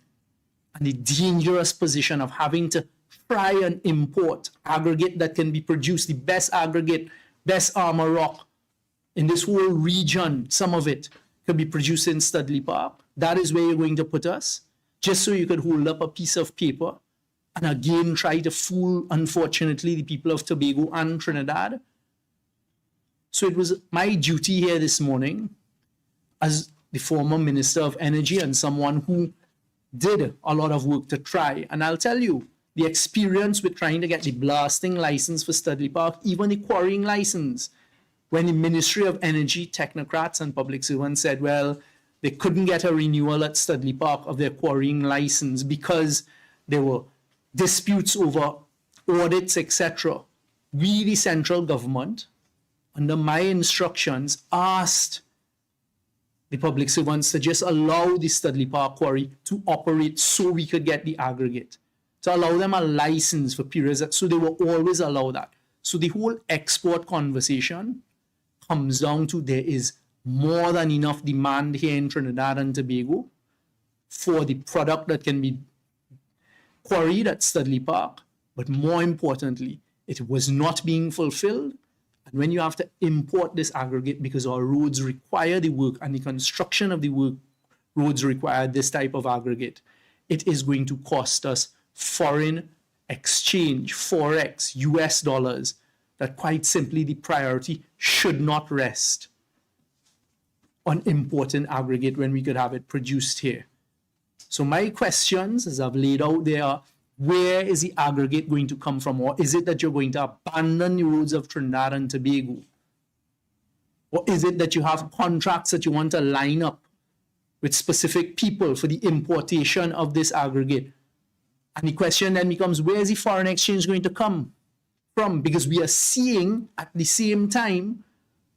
and the dangerous position of having to try and import aggregate that can be produced, the best aggregate, best armor rock in this whole region. Some of it could be produced in Studley Park. That is where you're going to put us, just so you could hold up a piece of paper and again try to fool, unfortunately, the people of Tobago and Trinidad. So it was my duty here this morning as the former Minister of Energy and someone who did a lot of work to try. And I'll tell you, the experience with trying to get the blasting license for Studley Park, even the quarrying license, when the Ministry of Energy technocrats and public servants said, well, they couldn't get a renewal at Studley Park of their quarrying license because there were disputes over audits, etc. We, the central government, under my instructions, asked the public servants to just allow the Studley Park quarry to operate so we could get the aggregate, to allow them a license for periods that, so they will always allow that. So the whole export conversation comes down to there is more than enough demand here in Trinidad and Tobago for the product that can be quarried at Studley Park, but more importantly, it was not being fulfilled. And when you have to import this aggregate because our roads require the work and the construction of the work roads require this type of aggregate, it is going to cost us foreign exchange, forex, US dollars, that quite simply the priority should not rest on importing aggregate when we could have it produced here. So my questions, as I've laid out there, are, where is the aggregate going to come from? Or is it that you're going to abandon the roads of Trinidad and Tobago? Or is it that you have contracts that you want to line up with specific people for the importation of this aggregate. And the question then becomes, where is the foreign exchange going to come from? Because we are seeing at the same time,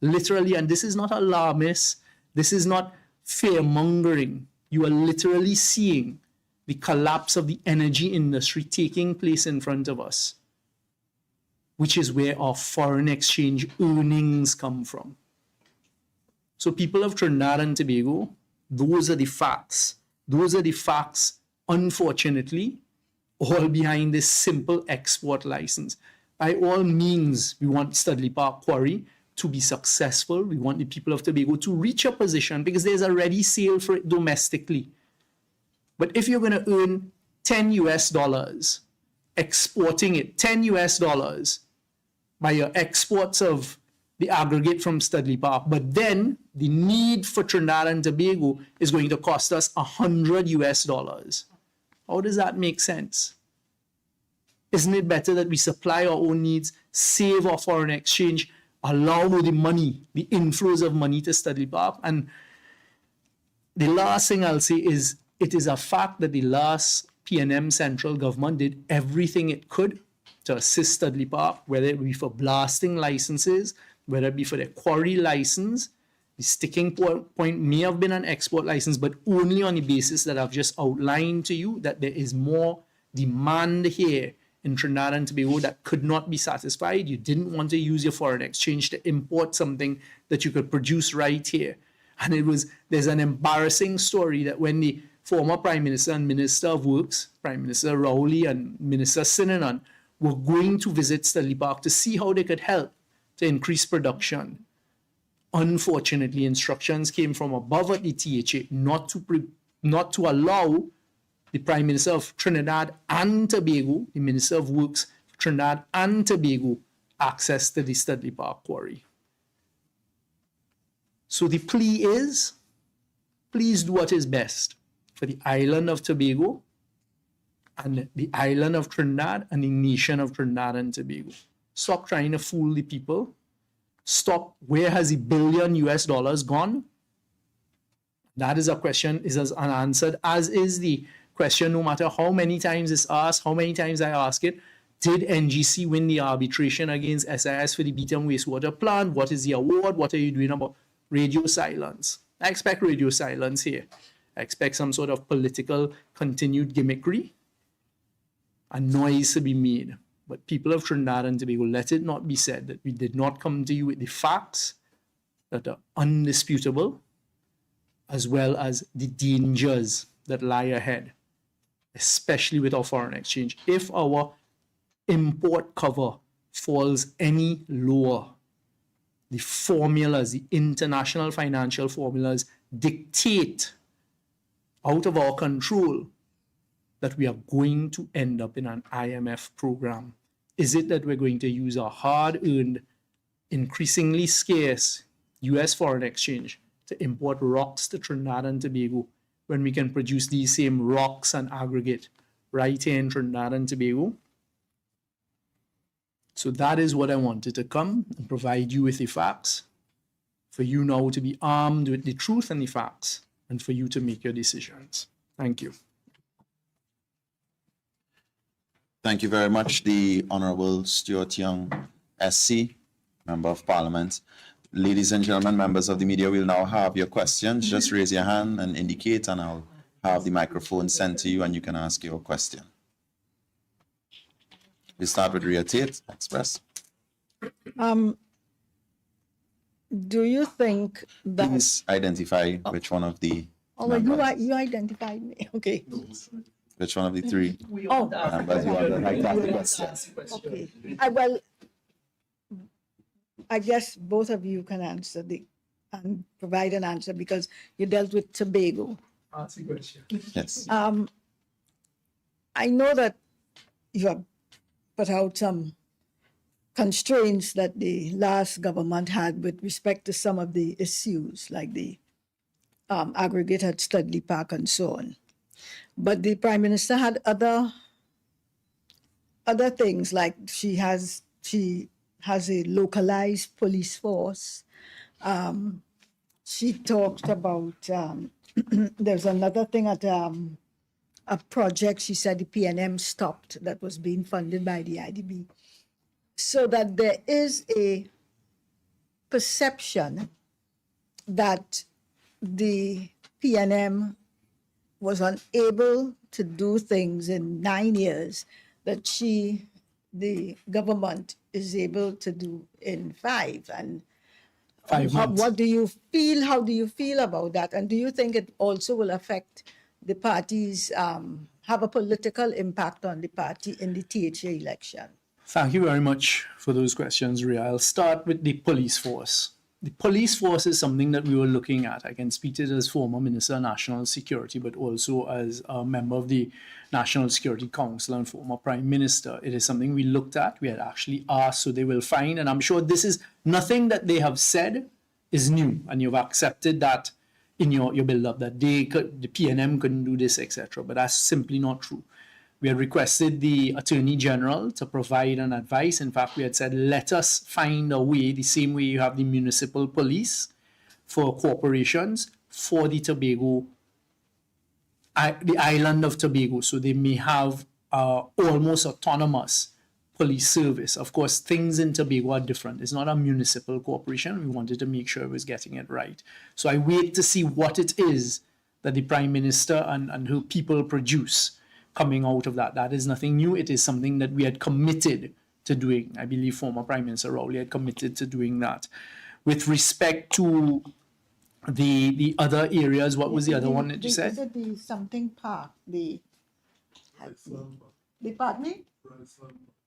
literally, and this is not alarmist, this is not fear mongering. You are literally seeing the collapse of the energy industry taking place in front of us, which is where our foreign exchange earnings come from. So people of Trinidad and Tobago, those are the facts. Those are the facts, unfortunately, all behind this simple export license. By all means, we want Studley Park Quarry to be successful. We want the people of Tobago to reach a position because there's a ready sale for it domestically. But if you're going to earn $10 exporting it, $10 by your exports of the aggregate from Studley Park, but then the need for Trinidad and Tobago is going to cost us $100. How does that make sense? Isn't it better that we supply our own needs, save our foreign exchange, allow the money, the inflows of money to Studley Park? And the last thing I'll say is, it is a fact that the last PNM central government did everything it could to assist Studley Park, whether it be for blasting licenses, whether it be for their quarry license. The sticking point may have been an export license, but only on the basis that I've just outlined to you, that there is more demand here in Trinidad and Tobago that could not be satisfied. You didn't want to use your foreign exchange to import something that you could produce right here. And there's an embarrassing story that when the former Prime Minister and Minister of Works, Prime Minister Rowley and Minister Sinanan, were going to visit Studley Park to see how they could help to increase production. Unfortunately, instructions came from above at the THA not to allow the Prime Minister of Trinidad and Tobago, the Minister of Works of Trinidad and Tobago, access to the Studley Park Quarry. So the plea is, please do what is best for the island of Tobago and the island of Trinidad and the nation of Trinidad and Tobago. Stop trying to fool the people. Stop. Where has the $1 billion gone? That is a question, is unanswered, as is the question, no matter how many times it's asked, how many times I ask it, did NGC win the arbitration against SIS for the Beetham wastewater plant? What is the award? What are you doing about radio silence? I expect radio silence here. I expect some sort of political continued gimmickry and noise to be made. But people of Trinidad and Tobago, let it not be said that we did not come to you with the facts that are undisputable, as well as the dangers that lie ahead, especially with our foreign exchange. If our import cover falls any lower, the formulas, the international financial formulas dictate out of our control that we are going to end up in an IMF program. Is it that we're going to use our hard-earned, increasingly scarce US foreign exchange to import rocks to Trinidad and Tobago when we can produce these same rocks and aggregate right here in Trinidad and Tobago? So that is what I wanted to come and provide you with the facts, for you now to be armed with the truth and the facts, and for you to make your decisions. Thank you. Thank you very much, the Honourable Stuart Young, SC, Member of Parliament. Ladies and gentlemen, members of the media, we'll now have your questions. Just raise your hand and indicate, and I'll have the microphone sent to you and you can ask your question. We start with Ria Tate, Express. Do you think that... Please identify which one of the members. You identified me, okay. Which one of the three members you would like to ask the question? Okay. Well, I guess both of you can answer and provide an answer because you dealt with Tobago. Ask the question. Yes. I know that you have put out some constraints that the last government had with respect to some of the issues, like the aggregate at Studley Park and so on. But the Prime Minister had other things, like she has a localized police force. She talked about there's another thing at a project she said the PNM stopped that was being funded by the IDB. So that there is a perception that the PNM was unable to do things in 9 years that the government is able to do in 5. And 5 months. what do you feel? How do you feel about that? And do you think it also will affect the parties, have a political impact on the party in the THA election? Thank you very much for those questions, Ria. I'll start with the police force. The police force is something that we were looking at. I can speak to it as former Minister of National Security, but also as a member of the National Security Council and former Prime Minister. It is something we looked at. We had actually asked, so they will find. And I'm sure this is nothing that they have said is new. And you've accepted that in your build-up, that the PNM couldn't do this, etc. But that's simply not true. We had requested the Attorney General to provide an advice. In fact, we had said, let us find a way, the same way you have the municipal police for corporations, for the Tobago, the island of Tobago, so they may have almost autonomous police service. Of course, things in Tobago are different. It's not a municipal corporation. We wanted to make sure it was getting it right. So I wait to see what it is that the Prime Minister and her people produce coming out of that. That is nothing new. It is something that we had committed to doing. I believe former Prime Minister Rowley had committed to doing that. With respect to the other areas, what was the other one that you said? Is it the something park? The pardon me?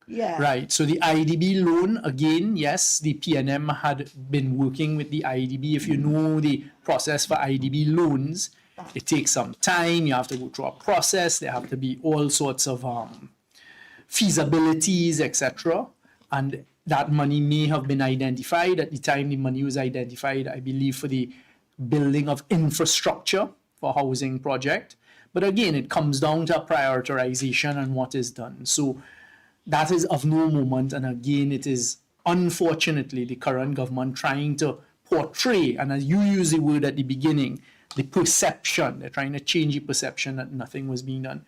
Yeah. Right. So the IDB loan, again, yes, the PNM had been working with the IDB. If you know the process for IDB loans, it takes some time. You have to go through a process. There have to be all sorts of feasibilities, etc. And that money may have been identified. At the time the money was identified, I believe, for the building of infrastructure for housing project. But again, it comes down to prioritization and what is done. So that is of no moment. And again, it is unfortunately the current government trying to portray, and as you use the word at the beginning, the perception. They're trying to change the perception that nothing was being done.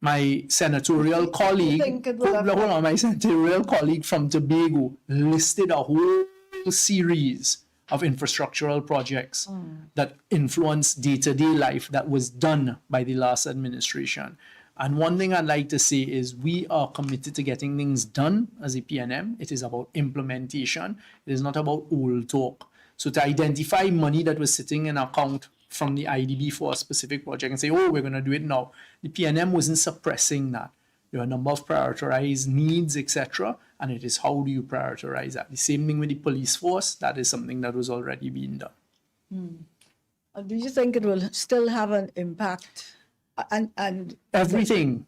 My senatorial colleague, my senatorial colleague from Tobago listed a whole series of infrastructural projects that influence day-to-day life that was done by the last administration. And one thing I'd like to say is we are committed to getting things done as a PNM. It is about implementation. It is not about old talk. So to identify money that was sitting in an account from the IDB for a specific project and say, oh, we're going to do it now. The PNM wasn't suppressing that. There are a number of prioritized needs, etc. And it is how do you prioritize that? The same thing with the police force. That is something that was already being done. Do you think it will still have an impact? And everything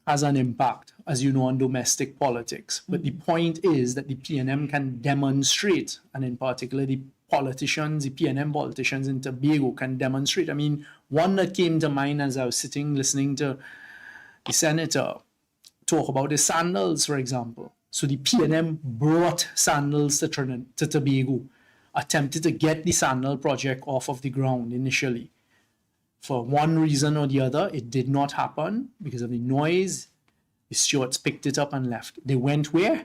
has an impact, as you know, on domestic politics. But the point is that the PNM can demonstrate, and in particular the politicians, the PNM politicians in Tobago can demonstrate. I mean, one that came to mind as I was sitting listening to the senator talk about the sandals, for example. So the PNM brought sandals to Tobago, attempted to get the sandal project off of the ground initially. For one reason or the other, it did not happen because of the noise. The stewards picked it up and left. They went where?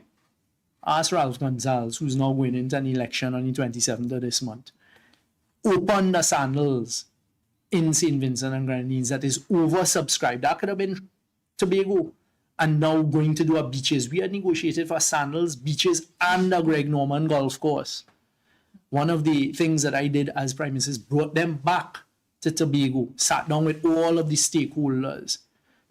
Ask Ralph Gonzalez, who's now going into an election on the 27th of this month. Open the sandals in St. Vincent and Grenadines that is oversubscribed. That could have been Tobago. And now going to do a beaches. We had negotiated for sandals, beaches, and a Greg Norman golf course. One of the things that I did as Prime Minister is brought them back to Tobago, sat down with all of the stakeholders.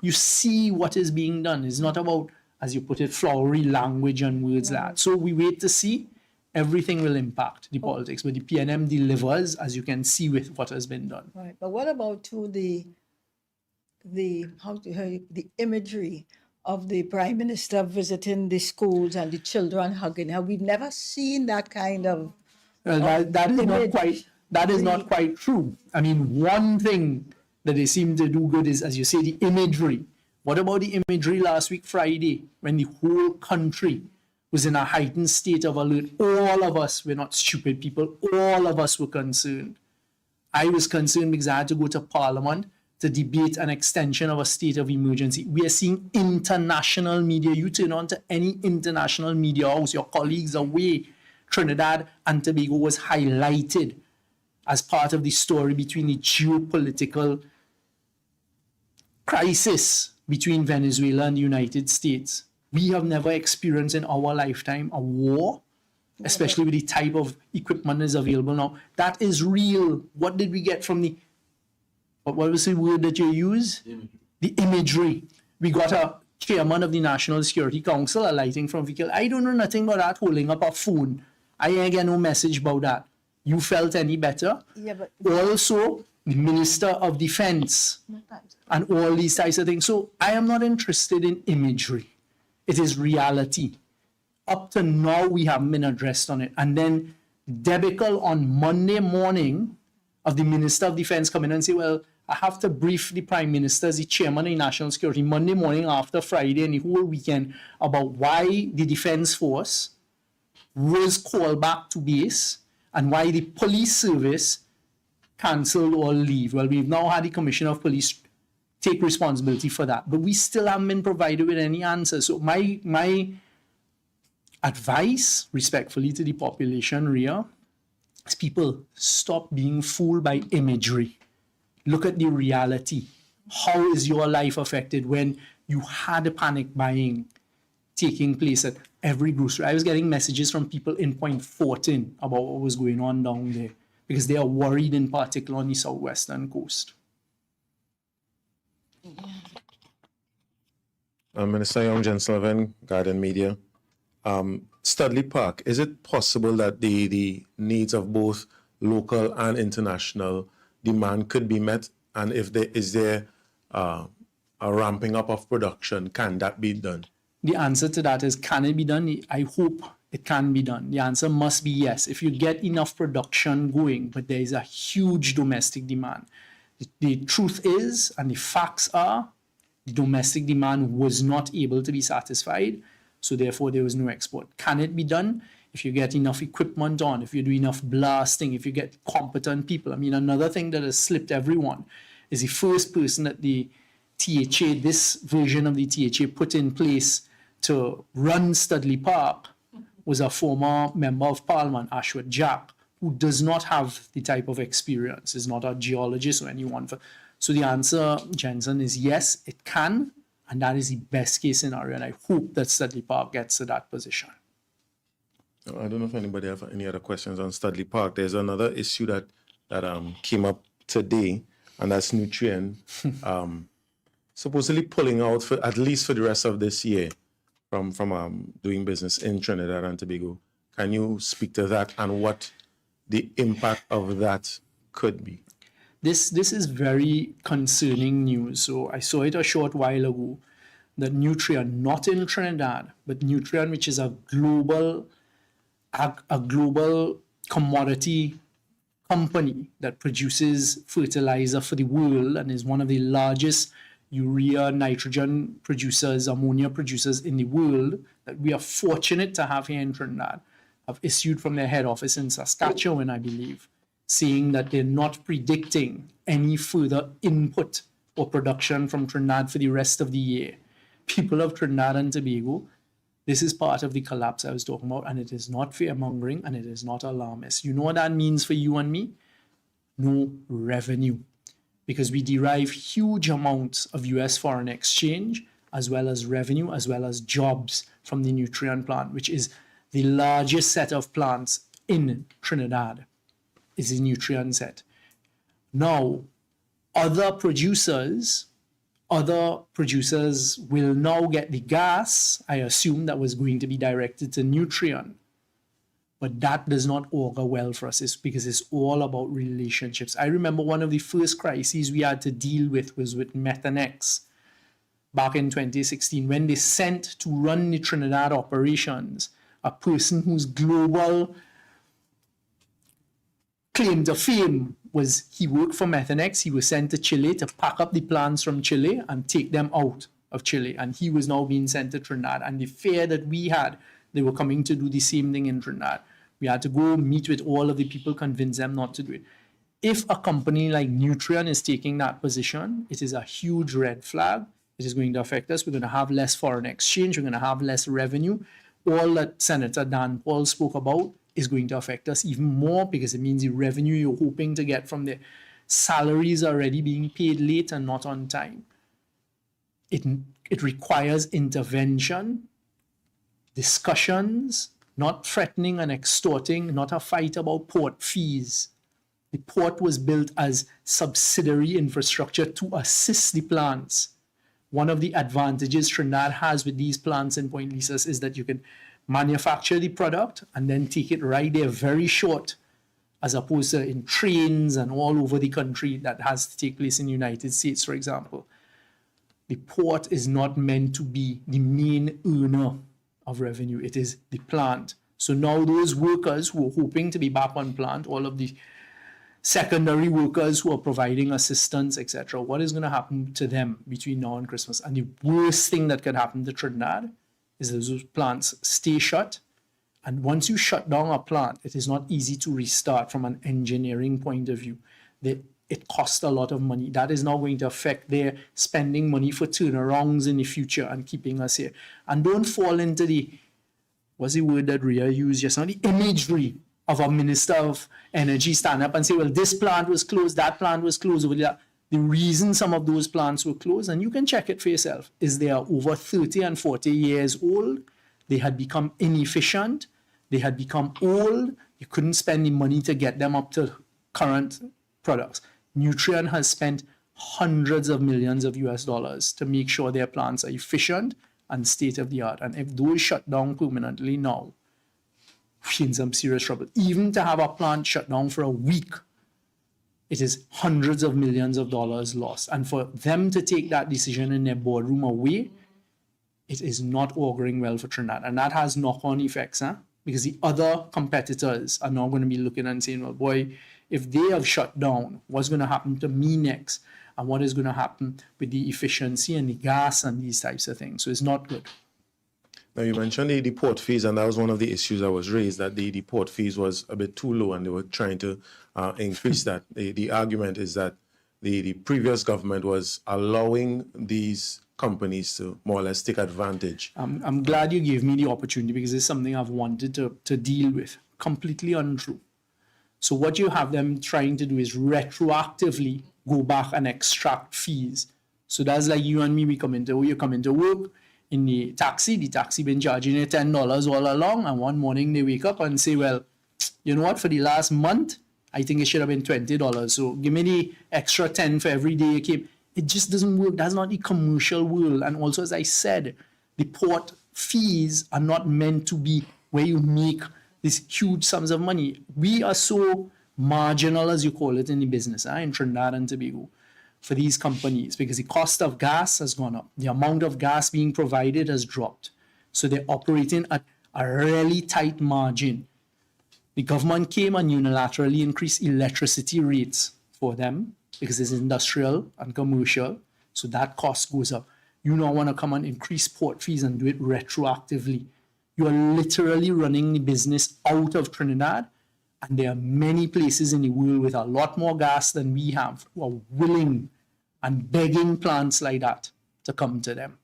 You see what is being done. It's not about, as you put it, flowery language and words like that. So we wait to see. Everything will impact the politics, but the PNM delivers, as you can see with what has been done. Right, but what about the imagery of the Prime Minister visiting the schools and the children hugging her? We've never seen that kind of. That is not quite true. I mean, one thing that they seem to do good is, as you say, the imagery. What about the imagery last week, Friday, when the whole country was in a heightened state of alert? All of us, we're not stupid people, all of us were concerned. I was concerned because I had to go to Parliament to debate an extension of a state of emergency. We are seeing international media. You turn on to any international media house, your colleagues away. Trinidad and Tobago was highlighted as part of the story between the geopolitical crisis between Venezuela and the United States. We have never experienced in our lifetime a war, especially with the type of equipment that is available now. That is real. What did we get from the, what was the word that you use? The imagery. We got a chairman of the National Security Council alighting from vehicle. I don't know nothing about that, holding up a phone. I ain't get no message about that. You felt any better? Yeah, but Also, the Minister of Defense and all these types of things. So I am not interested in imagery. It is reality. Up to now, we haven't been addressed on it. And then debacle on Monday morning of the Minister of Defense coming and say, well, I have to brief the Prime Minister as the Chairman of National Security Monday morning after Friday and the whole weekend about why the Defense Force was called back to base and why the police service cancelled or leave. Well, we've now had the Commissioner of Police take responsibility for that, but we still haven't been provided with any answers. So my advice, respectfully to the population, Ria, is people stop being fooled by imagery. Look at the reality. How is your life affected when you had a panic buying taking place at every grocery? I was getting messages from people in Point Fortin about what was going on down there because they are worried, in particular on the southwestern coast. Minister Young, Jen Sullivan, Guardian Media. Studley Park, is it possible that the needs of both local and international demand could be met? And if there is a ramping up of production, can that be done? The answer to that is, can it be done? I hope it can be done. The answer must be yes. If you get enough production going, but there is a huge domestic demand. The truth is, and the facts are, the domestic demand was not able to be satisfied, so therefore there was no export. Can it be done? If you get enough equipment on, if you do enough blasting, if you get competent people. I mean, another thing that has slipped everyone is the first person that the THA, this version of the THA, put in place to run Studley Park was a former member of Parliament, Ashworth Jack, who does not have the type of experience, is not a geologist or anyone. So the answer, Jensen, is yes, it can, and that is the best case scenario, and I hope that Studley Park gets to that position. I don't know if anybody have any other questions on Studley Park. There's another issue that came up today, and that's Nutrien supposedly pulling out for at least for the rest of this year from doing business in Trinidad and Tobago. Can you speak to that and what the impact of that could be? This is very concerning news. So I saw it a short while ago that Nutrien, not in Trinidad, but Nutrien, which is a global commodity company that produces fertilizer for the world and is one of the largest urea, nitrogen producers, ammonia producers in the world, that we are fortunate to have here in Trinidad, have issued from their head office in Saskatchewan, I believe, saying that they're not predicting any further input or production from Trinidad for the rest of the year. People of Trinidad and Tobago, this is part of the collapse I was talking about, and it is not fear-mongering and it is not alarmist. You know what that means for you and me? No revenue. Because we derive huge amounts of US foreign exchange, as well as revenue, as well as jobs from the Nutrien plant, which is the largest set of plants in Trinidad, is the Nutrien set. Now, other producers will now get the gas, I assume, that was going to be directed to Nutrien. But that does not augur well for us, because it's all about relationships. I remember one of the first crises we had to deal with was with Methanex back in 2016, when they sent to run the Trinidad operations a person whose global claim to fame was he worked for Methanex. He was sent to Chile to pack up the plants from Chile and take them out of Chile. And he was now being sent to Trinidad. And the fear that we had, they were coming to do the same thing in Trinidad. We had to go meet with all of the people, convince them not to do it. if a company like Nutrien is taking that position, it is a huge red flag. It is going to affect us. We're going to have less foreign exchange. We're going to have less revenue. All that Senator Dan Paul spoke about is going to affect us even more, because it means the revenue you're hoping to get from the salaries already being paid late and not on time. It requires intervention, discussions, not threatening and extorting, not a fight about port fees. The port was built as subsidiary infrastructure to assist the plants. One of the advantages Trinidad has with these plants in Point Lisas is that you can manufacture the product and then take it right there very short, as opposed to in trains and all over the country that has to take place in the United States, for example. The port is not meant to be the main earner of revenue. It is the plant. So now those workers who are hoping to be back on plant, all of the secondary workers who are providing assistance, etc., what is going to happen to them between now and Christmas? And the worst thing that could happen to Trinidad is that those plants stay shut. And once you shut down a plant, it is not easy to restart from an engineering point of view. It costs a lot of money. That is now going to affect their spending money for turnarounds in the future and keeping us here. And don't fall into what's the word that Rhea used just now? The imagery of a minister of energy stand up and say, well, this plant was closed, that plant was closed over there. The reason some of those plants were closed, and you can check it for yourself, is they are over 30 and 40 years old. They had become inefficient. They had become old. You couldn't spend the money to get them up to current products. Nutrien has spent hundreds of millions of US dollars to make sure their plants are efficient and state of the art. And if those shut down permanently now, we're in some serious trouble. Even to have a plant shut down for a week, it is hundreds of millions of dollars lost. And for them to take that decision in their boardroom away, it is not auguring well for Trinidad. And that has knock-on effects, because the other competitors are now going to be looking and saying, well, boy, if they have shut down, what's going to happen to me next? And what is going to happen with the efficiency and the gas and these types of things? So it's not good. Now, you mentioned the port fees, and that was one of the issues that was raised, that the port fees was a bit too low and they were trying to increase that. The argument is that the previous government was allowing these companies to more or less take advantage. I'm glad you gave me the opportunity, because it's something I've wanted to deal with. Completely untrue. So what you have them trying to do is retroactively go back and extract fees. So that's like you and me, you come into work in the taxi been charging you $10 all along, and one morning they wake up and say, well, you know what, for the last month, I think it should have been $20. So give me the extra 10 for every day you keep. It just doesn't work. That's not the commercial world. And also, as I said, the port fees are not meant to be where you make these huge sums of money. We are so marginal, as you call it in the business, in Trinidad and Tobago, for these companies, because the cost of gas has gone up. The amount of gas being provided has dropped. So they're operating at a really tight margin. The government came and unilaterally increased electricity rates for them, because it's industrial and commercial. So that cost goes up. You now want to come and increase port fees and do it retroactively. You are literally running the business out of Trinidad, and there are many places in the world with a lot more gas than we have who are willing and begging plants like that to come to them.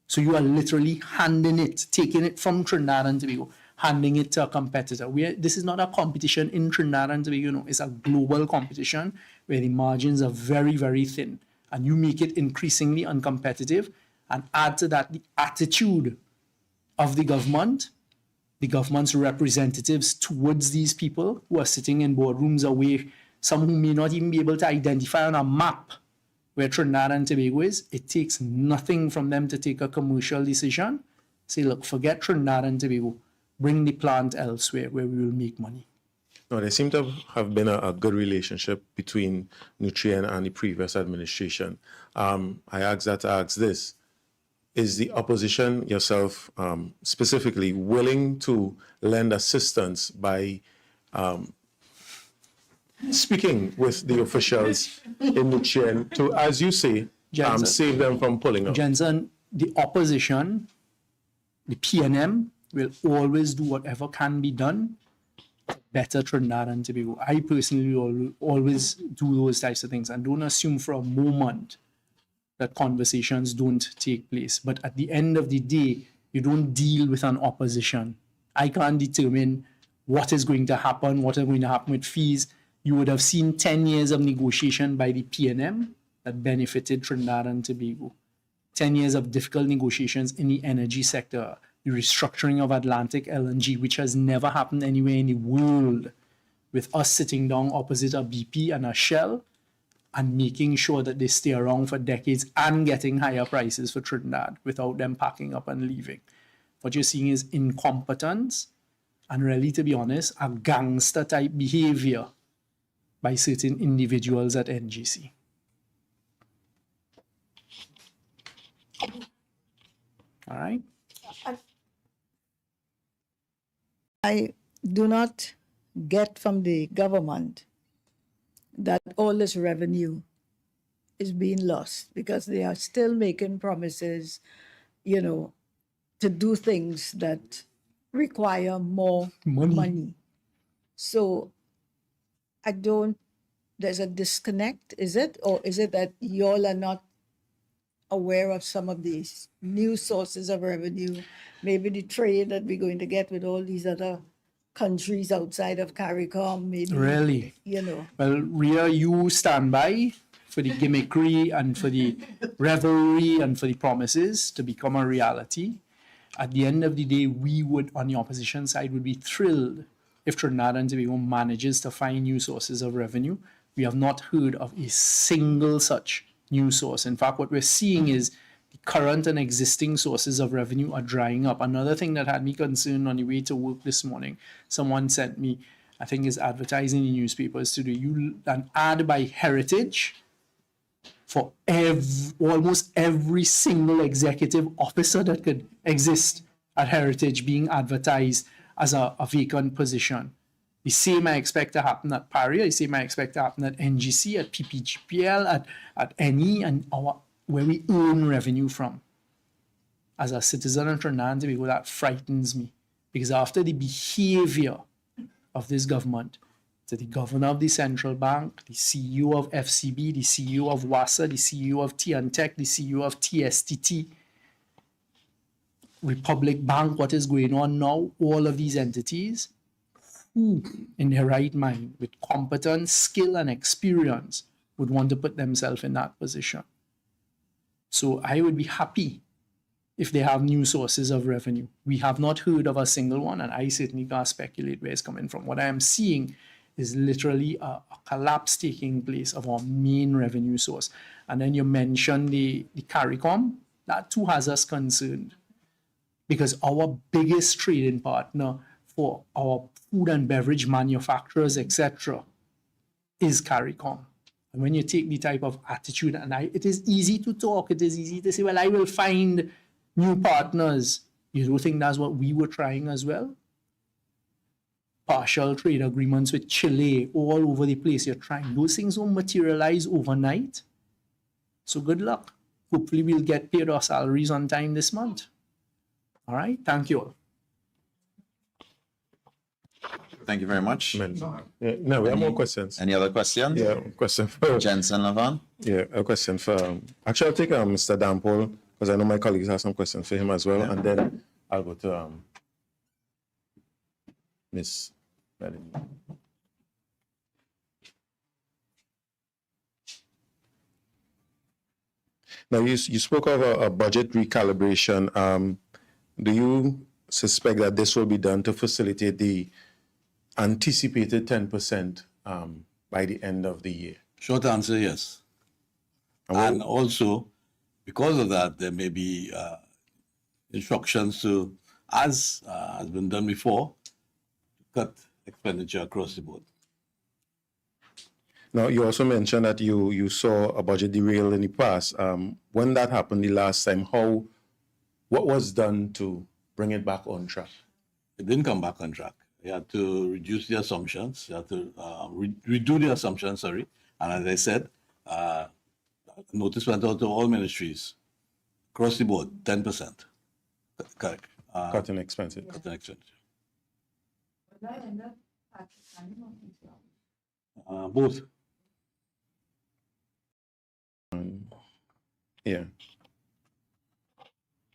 So you are literally handing it, taking it from Trinidad and Tobago, handing it to a competitor. This is not a competition in Trinidad and Tobago, it's a global competition where the margins are very, very thin. And you make it increasingly uncompetitive, and add to that the attitude of the government's representatives towards these people who are sitting in boardrooms away, some who may not even be able to identify on a map where Trinidad and Tobago is. It takes nothing from them to take a commercial decision. Say, look, forget Trinidad and Tobago. Bring the plant elsewhere where we will make money. No, there seemed to have been a good relationship between Nutrien and the previous administration. I ask this. Is the opposition, yourself specifically, willing to lend assistance by speaking with the officials in Nutrien to, as you say, save them from pulling out? Jensen, the opposition, the PNM, will always do whatever can be done better Trinidad and Tobago. I personally always do those types of things and don't assume for a moment that conversations don't take place. But at the end of the day, you don't deal with an opposition. I can't determine what is going to happen, what is going to happen with fees. You would have seen 10 years of negotiation by the PNM that benefited Trinidad and Tobago. 10 years of difficult negotiations in the energy sector, the restructuring of Atlantic LNG, which has never happened anywhere in the world, with us sitting down opposite a BP and a Shell and making sure that they stay around for decades and getting higher prices for Trinidad without them packing up and leaving. What you're seeing is incompetence and, really, to be honest, a gangster type behavior by certain individuals at NGC. All right. I do not get from the government that all this revenue is being lost because they are still making promises, you know, to do things that require more money. So I don't, there's a disconnect, is it? Or is it that y'all are not aware of some of these new sources of revenue, maybe the trade that we're going to get with all these other countries outside of CARICOM, maybe, Really? you know. Well, Rhea, you stand by for the gimmickry and for the revelry and for the promises to become a reality. At the end of the day, we would, on the opposition side, would be thrilled if Trinidad and Tobago manages to find new sources of revenue. We have not heard of a single such new source. In fact, what we're seeing is the current and existing sources of revenue are drying up. Another thing that had me concerned on the way to work this morning, someone sent me, I think is advertising in newspapers today, an ad by Heritage for almost every single executive officer that could exist at Heritage being advertised as a vacant position. The same I expect to happen at Paria, the same I expect to happen at NGC, at PPGPL, at NE, and where we earn revenue from. As a citizen of Trinidad and Tobago, that frightens me. Because after the behavior of this government, to the governor of the central bank, the CEO of FCB, the CEO of WASA, the CEO of TNTech, the CEO of TSTT, Republic Bank, what is going on now, all of these entities, who in their right mind, with competence, skill, and experience, would want to put themselves in that position. So I would be happy if they have new sources of revenue. We have not heard of a single one, and I certainly can't speculate where it's coming from. What I am seeing is literally a collapse taking place of our main revenue source. And then you mentioned the CARICOM, that too has us concerned, because our biggest trading partner for our food and beverage manufacturers, etc., is CARICOM. And when you take the type of attitude, and it is easy to talk, it is easy to say, well, I will find new partners. You don't think that's what we were trying as well? Partial trade agreements with Chile, all over the place. You're trying. Those things won't materialize overnight. So good luck. Hopefully we'll get paid our salaries on time this month. All right. Thank you all. Thank you very much. No, we have more questions. Any other questions? Yeah, question for Jensen Lavan. Yeah, a question for. Actually, I'll take Mr. Dan Paul because I know my colleagues have some questions for him as well, and then I'll go to Miss Melanie. Now, you spoke of a budget recalibration. Do you suspect that this will be done to facilitate the anticipated 10% by the end of the year? Short answer, yes. And also, because of that, there may be instructions to, as has been done before, cut expenditure across the board. Now, you also mentioned that you saw a budget derail in the past. When that happened the last time, what was done to bring it back on track? It didn't come back on track. You had to reduce the assumptions. You had to redo the assumptions, sorry. And as I said, notice went out to all ministries across the board, 10%. Correct. Cutting expenses. Cutting expenses. Both. Yeah.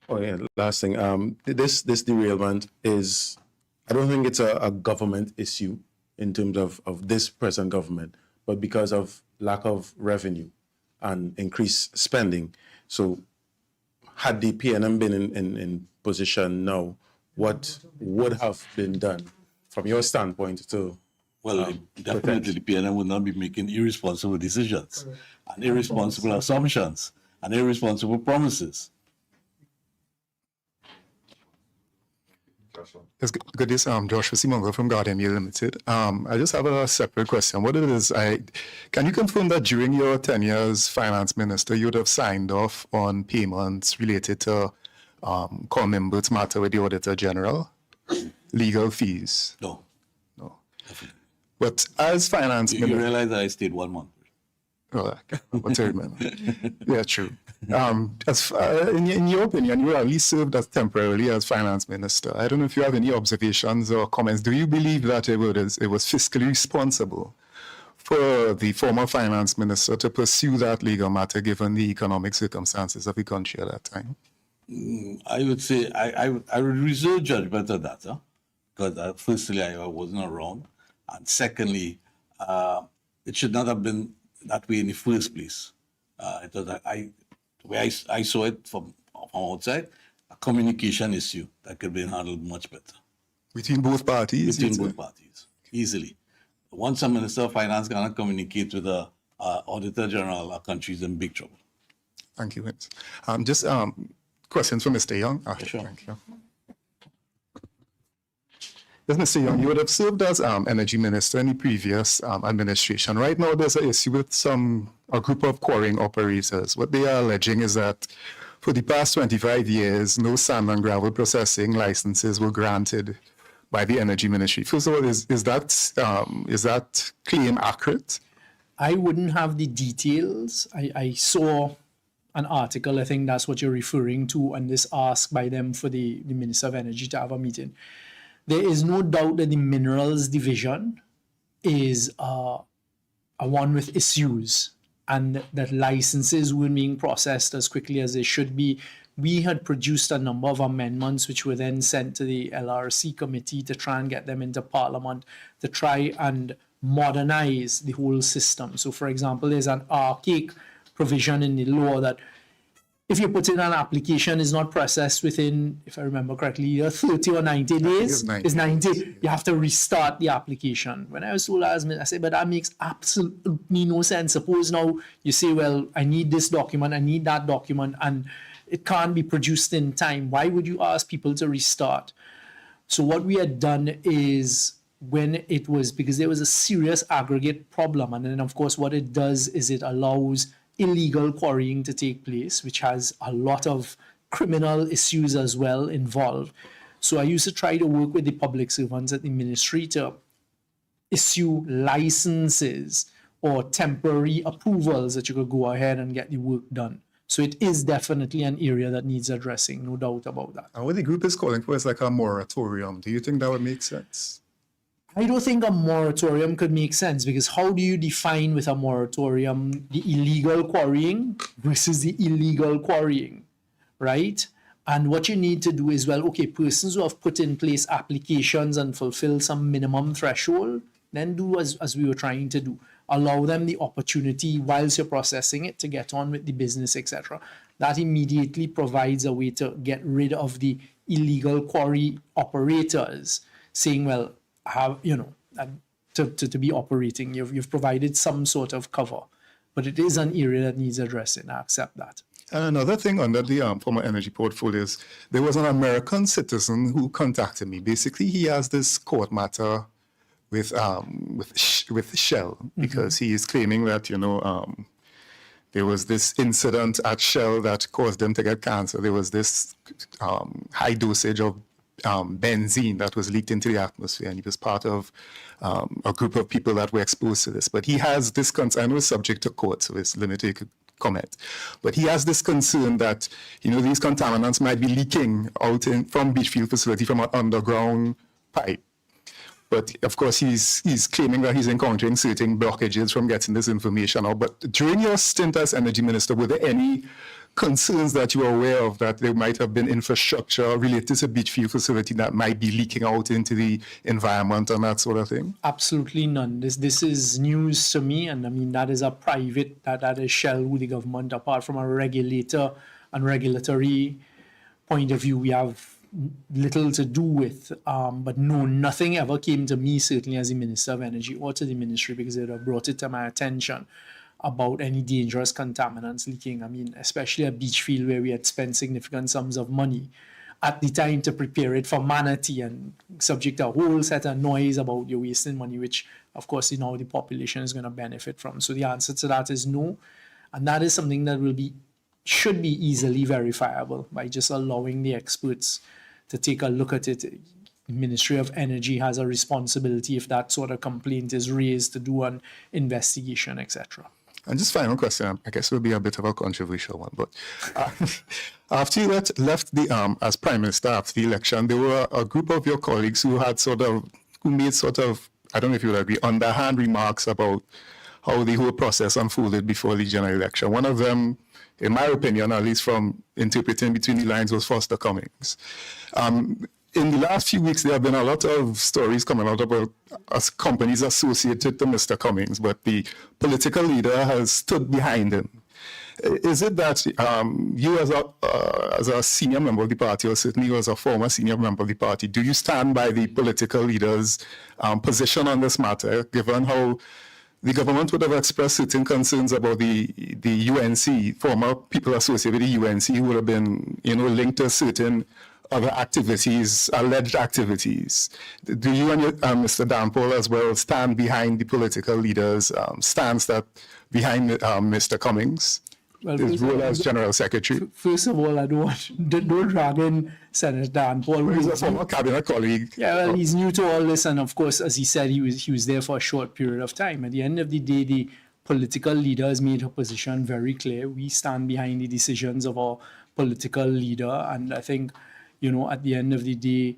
Oh yeah. Last thing. This derailment is, I don't think it's a government issue in terms of this present government, but because of lack of revenue and increased spending. So, had the PNM been in position now, what would have been done from your standpoint to? Well, definitely the PNM would not be making irresponsible decisions and irresponsible assumptions and irresponsible promises. Yes, good day, Joshua Simongo from Guardian Media Limited. I just have a separate question. What it is, can you confirm that during your 10 years finance minister, you would have signed off on payments related to Colmimbert's matter with the Auditor General, legal fees? No. No. Definitely. But as finance You minister, realize that I stayed 1 month. what's it, man? Yeah, true. In your opinion, you at least served as temporarily as finance minister. I don't know if you have any observations or comments. Do you believe that it was fiscally responsible for the former finance minister to pursue that legal matter given the economic circumstances of the country at that time? I would say I would reserve judgment on that, because firstly, I wasn't around, and secondly, it should not have been that way in the first place. It was the way I saw it from outside, a communication issue that could be handled much better Between both parties? between both parties, easily. Once a minister of finance cannot communicate with the auditor general, our country is in big trouble. Thank you. Just questions for Mr. Young. Okay, Sure. Thank you. Yes, Mr. Young, you would have served as energy minister in the previous administration. Right now, there's an issue with a group of quarrying operators. What they are alleging is that for the past 25 years, no sand and gravel processing licenses were granted by the Energy Ministry. First of all, is that claim accurate? I wouldn't have the details. I saw an article, I think that's what you're referring to, and this ask by them for the Minister of Energy to have a meeting. There is no doubt that the Minerals Division is a one with issues, and that licenses weren't being processed as quickly as they should be. We had produced a number of amendments which were then sent to the LRC committee to try and get them into Parliament to try and modernize the whole system. So, for example, there's an archaic provision in the law that if you put in an application, is not processed within, if I remember correctly, 30 or 90 days. It's 90. You have to restart the application. When I was told as I said, but that makes absolutely no sense. Suppose now you say, well, I need this document, I need that document, and it can't be produced in time. Why would you ask people to restart? So what we had done is, when it was, because there was a serious aggregate problem, and then of course what it does is it allows illegal quarrying to take place, which has a lot of criminal issues as well involved. So I used to try to work with the public servants at the ministry to issue licenses or temporary approvals that you could go ahead and get the work done. So it is definitely an area that needs addressing, no doubt about that. And what the group is calling for is like a moratorium. Do you think that would make sense? I don't think a moratorium could make sense, because how do you define with a moratorium the illegal quarrying versus the illegal quarrying, right? And what you need to do is, well, okay, persons who have put in place applications and fulfill some minimum threshold, then do as we were trying to do. Allow them the opportunity whilst you're processing it to get on with the business, etc. That immediately provides a way to get rid of the illegal quarry operators, saying, well, have, you know, to be operating, you've provided some sort of cover, but it is an area that needs addressing. I accept that. And another thing under the former energy portfolios, there was an American citizen who contacted me. Basically, he has this court matter with Shell, because he is claiming that, you know, there was this incident at Shell that caused them to get cancer. There was this high dosage of benzene that was leaked into the atmosphere, and he was part of a group of people that were exposed to this. But he has this concern. I know it's subject to court, so it's limited comment. But he has this concern that, you know, these contaminants might be leaking out from Beachfield facility from an underground pipe. But of course, he's claiming that he's encountering certain blockages from getting this information out. But during your stint as energy minister, were there any concerns that you were aware of that there might have been infrastructure related to Beachview facility that might be leaking out into the environment and that sort of thing? Absolutely none. This is news to me, and I mean that is a private that is Shell with the government. Apart from a regulator and regulatory point of view, we have little to do with. But no, nothing ever came to me, certainly as the Minister of Energy or to the ministry, because it would have brought it to my attention about any dangerous contaminants leaking. I mean, especially at Beachfield, where we had spent significant sums of money at the time to prepare it for manatee and subject to a whole set of noise about you're wasting money, which of course, you know, the population is going to benefit from. So the answer to that is no. And that is something that should be easily verifiable by just allowing the experts to take a look at it. The Ministry of Energy has a responsibility if that sort of complaint is raised to do an investigation, etc. And just final question, I guess it will be a bit of a controversial one, but after you left the as Prime Minister after the election, there were a group of your colleagues who made sort of, I don't know if you would agree, underhand remarks about how the whole process unfolded before the general election. One of them, in my opinion, at least from interpreting between the lines, was Foster Cummings. In the last few weeks, there have been a lot of stories coming out about companies associated to Mr. Cummings, but the political leader has stood behind him. Is it that you as a senior member of the party, or certainly as a former senior member of the party, do you stand by the political leader's position on this matter, given how the government would have expressed certain concerns about the UNC, former people associated with the UNC who would have been, linked to certain other activities, alleged activities. Do you and Mr. Dan Paul as well stand behind the political leader's stance behind Mr. Cummings, his role as General Secretary? First of all, don't drag in Senator Dan Paul. He's a former cabinet colleague. Yeah, well, he's new to all this, and of course, as he said, he was there for a short period of time. At the end of the day, the political leader has made her position very clear. We stand behind the decisions of our political leader, and I think, at the end of the day,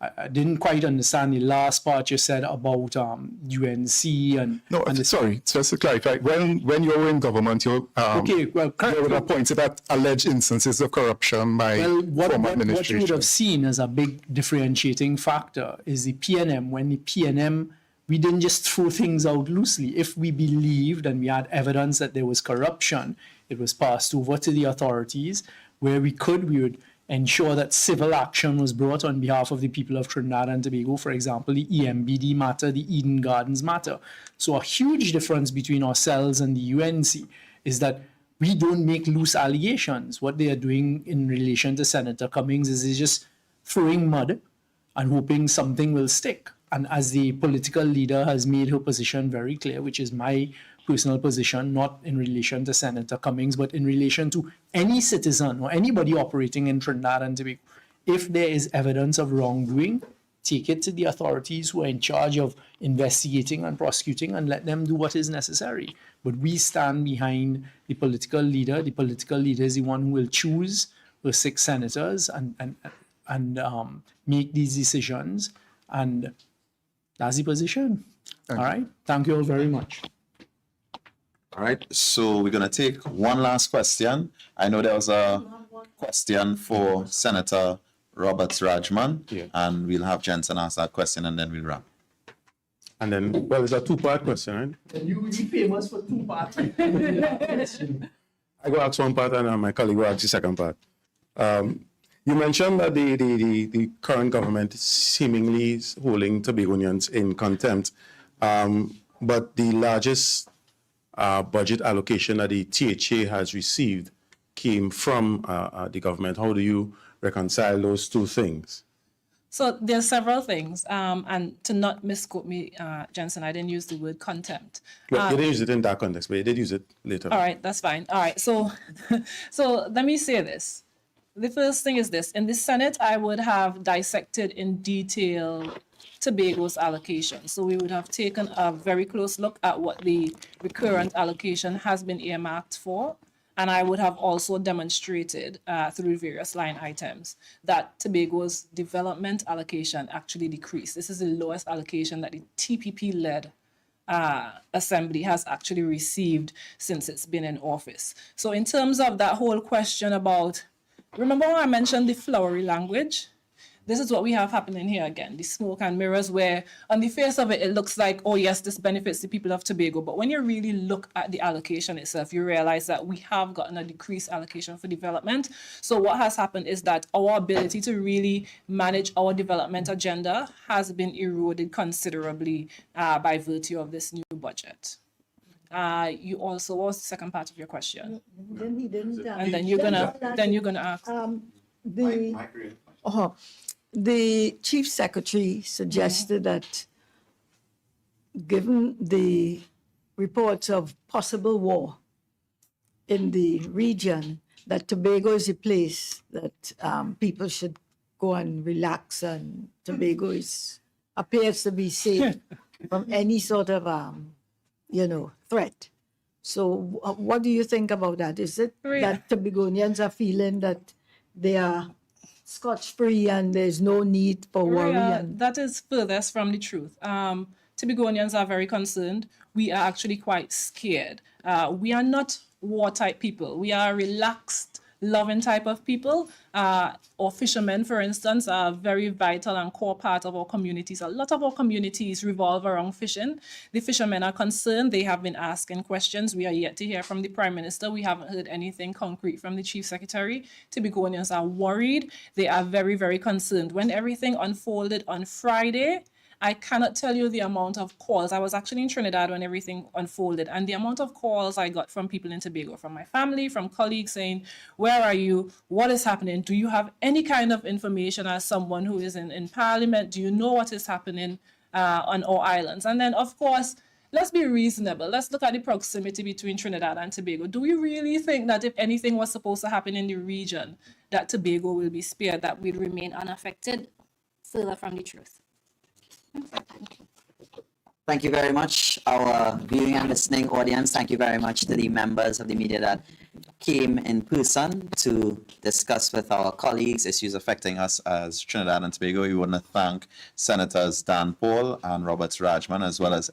I didn't quite understand the last part you said about UNC and... No, sorry, just to clarify, when you were in government, you would have pointed at alleged instances of corruption by former administration. What you would have seen as a big differentiating factor is the PNM. When the PNM, we didn't just throw things out loosely. If we believed and we had evidence that there was corruption, it was passed over to the authorities. Where we would ensure that civil action was brought on behalf of the people of Trinidad and Tobago, for example, the EMBD matter, the Eden Gardens matter. So a huge difference between ourselves and the UNC is that we don't make loose allegations. What they are doing in relation to Senator Cummings is just throwing mud and hoping something will stick. And as the political leader has made her position very clear, which is my personal position, not in relation to Senator Cummings, but in relation to any citizen or anybody operating in Trinidad and Tobago. If there is evidence of wrongdoing, take it to the authorities who are in charge of investigating and prosecuting and let them do what is necessary. But we stand behind the political leader. The political leader is the one who will choose the 6 senators and make these decisions. And that's the position. All right. Thank you all very much. All right, so we're going to take one last question. I know there was a question for Senator Roberts Rajman, and we'll have Jensen ask that question and then we'll wrap. And then, well, it's a 2-part question, right? You will be famous for 2 parts. I go ask one part and my colleague will ask the second part. You mentioned that the current government is seemingly holding Tobagonians in contempt, but the largest budget allocation that the THA has received came from the government. How do you reconcile those two things? So there's several things, and to not misquote me, Jensen, I didn't use the word contempt. Well, you didn't use it in that context, but you did use it later. All right, that's fine. All right, so let me say this. The first thing is this. In the Senate, I would have dissected in detail Tobago's allocation. So we would have taken a very close look at what the recurrent allocation has been earmarked for. And I would have also demonstrated through various line items that Tobago's development allocation actually decreased. This is the lowest allocation that the TPP-led assembly has actually received since it's been in office. So in terms of that whole question about, remember when I mentioned the flowery language? This is what we have happening here again, the smoke and mirrors, where on the face of it, it looks like, oh yes, this benefits the people of Tobago. But when you really look at the allocation itself, you realize that we have gotten a decreased allocation for development. So what has happened is that our ability to really manage our development agenda has been eroded considerably by virtue of this new budget. You also, what was the second part of your question? Then he didn't. And then you're gonna ask. The chief secretary suggested that, given the reports of possible war in the region, that Tobago is a place that people should go and relax, and Tobago appears to be safe from any sort of threat. So what do you think about that? Is it that Tobagonians are feeling that they are scotch-free and there's no need for worry? That is furthest from the truth. Tobagonians are very concerned. We are actually quite scared. We are not war-type people. We are relaxed, loving type of people. Or fishermen, for instance, are a very vital and core part of our communities. A lot of our communities revolve around fishing. The fishermen are concerned. They have been asking questions. We are yet to hear from the Prime Minister. We haven't heard anything concrete from the Chief Secretary. Tobagonians are worried. They are very, very concerned. When everything unfolded on Friday, I cannot tell you the amount of calls. I was actually in Trinidad when everything unfolded, and the amount of calls I got from people in Tobago, from my family, from colleagues saying, where are you? What is happening? Do you have any kind of information as someone who is in Parliament? Do you know what is happening on our islands? And then, of course, let's be reasonable. Let's look at the proximity between Trinidad and Tobago. Do we really think that if anything was supposed to happen in the region, that Tobago will be spared, that we'll remain unaffected? Further from the truth. Thank you very much, our viewing and listening audience. Thank you very much to the members of the media that came in person to discuss with our colleagues issues affecting us as Trinidad and Tobago. We want to thank Senators Dan Paul and Robert Rajman, as well as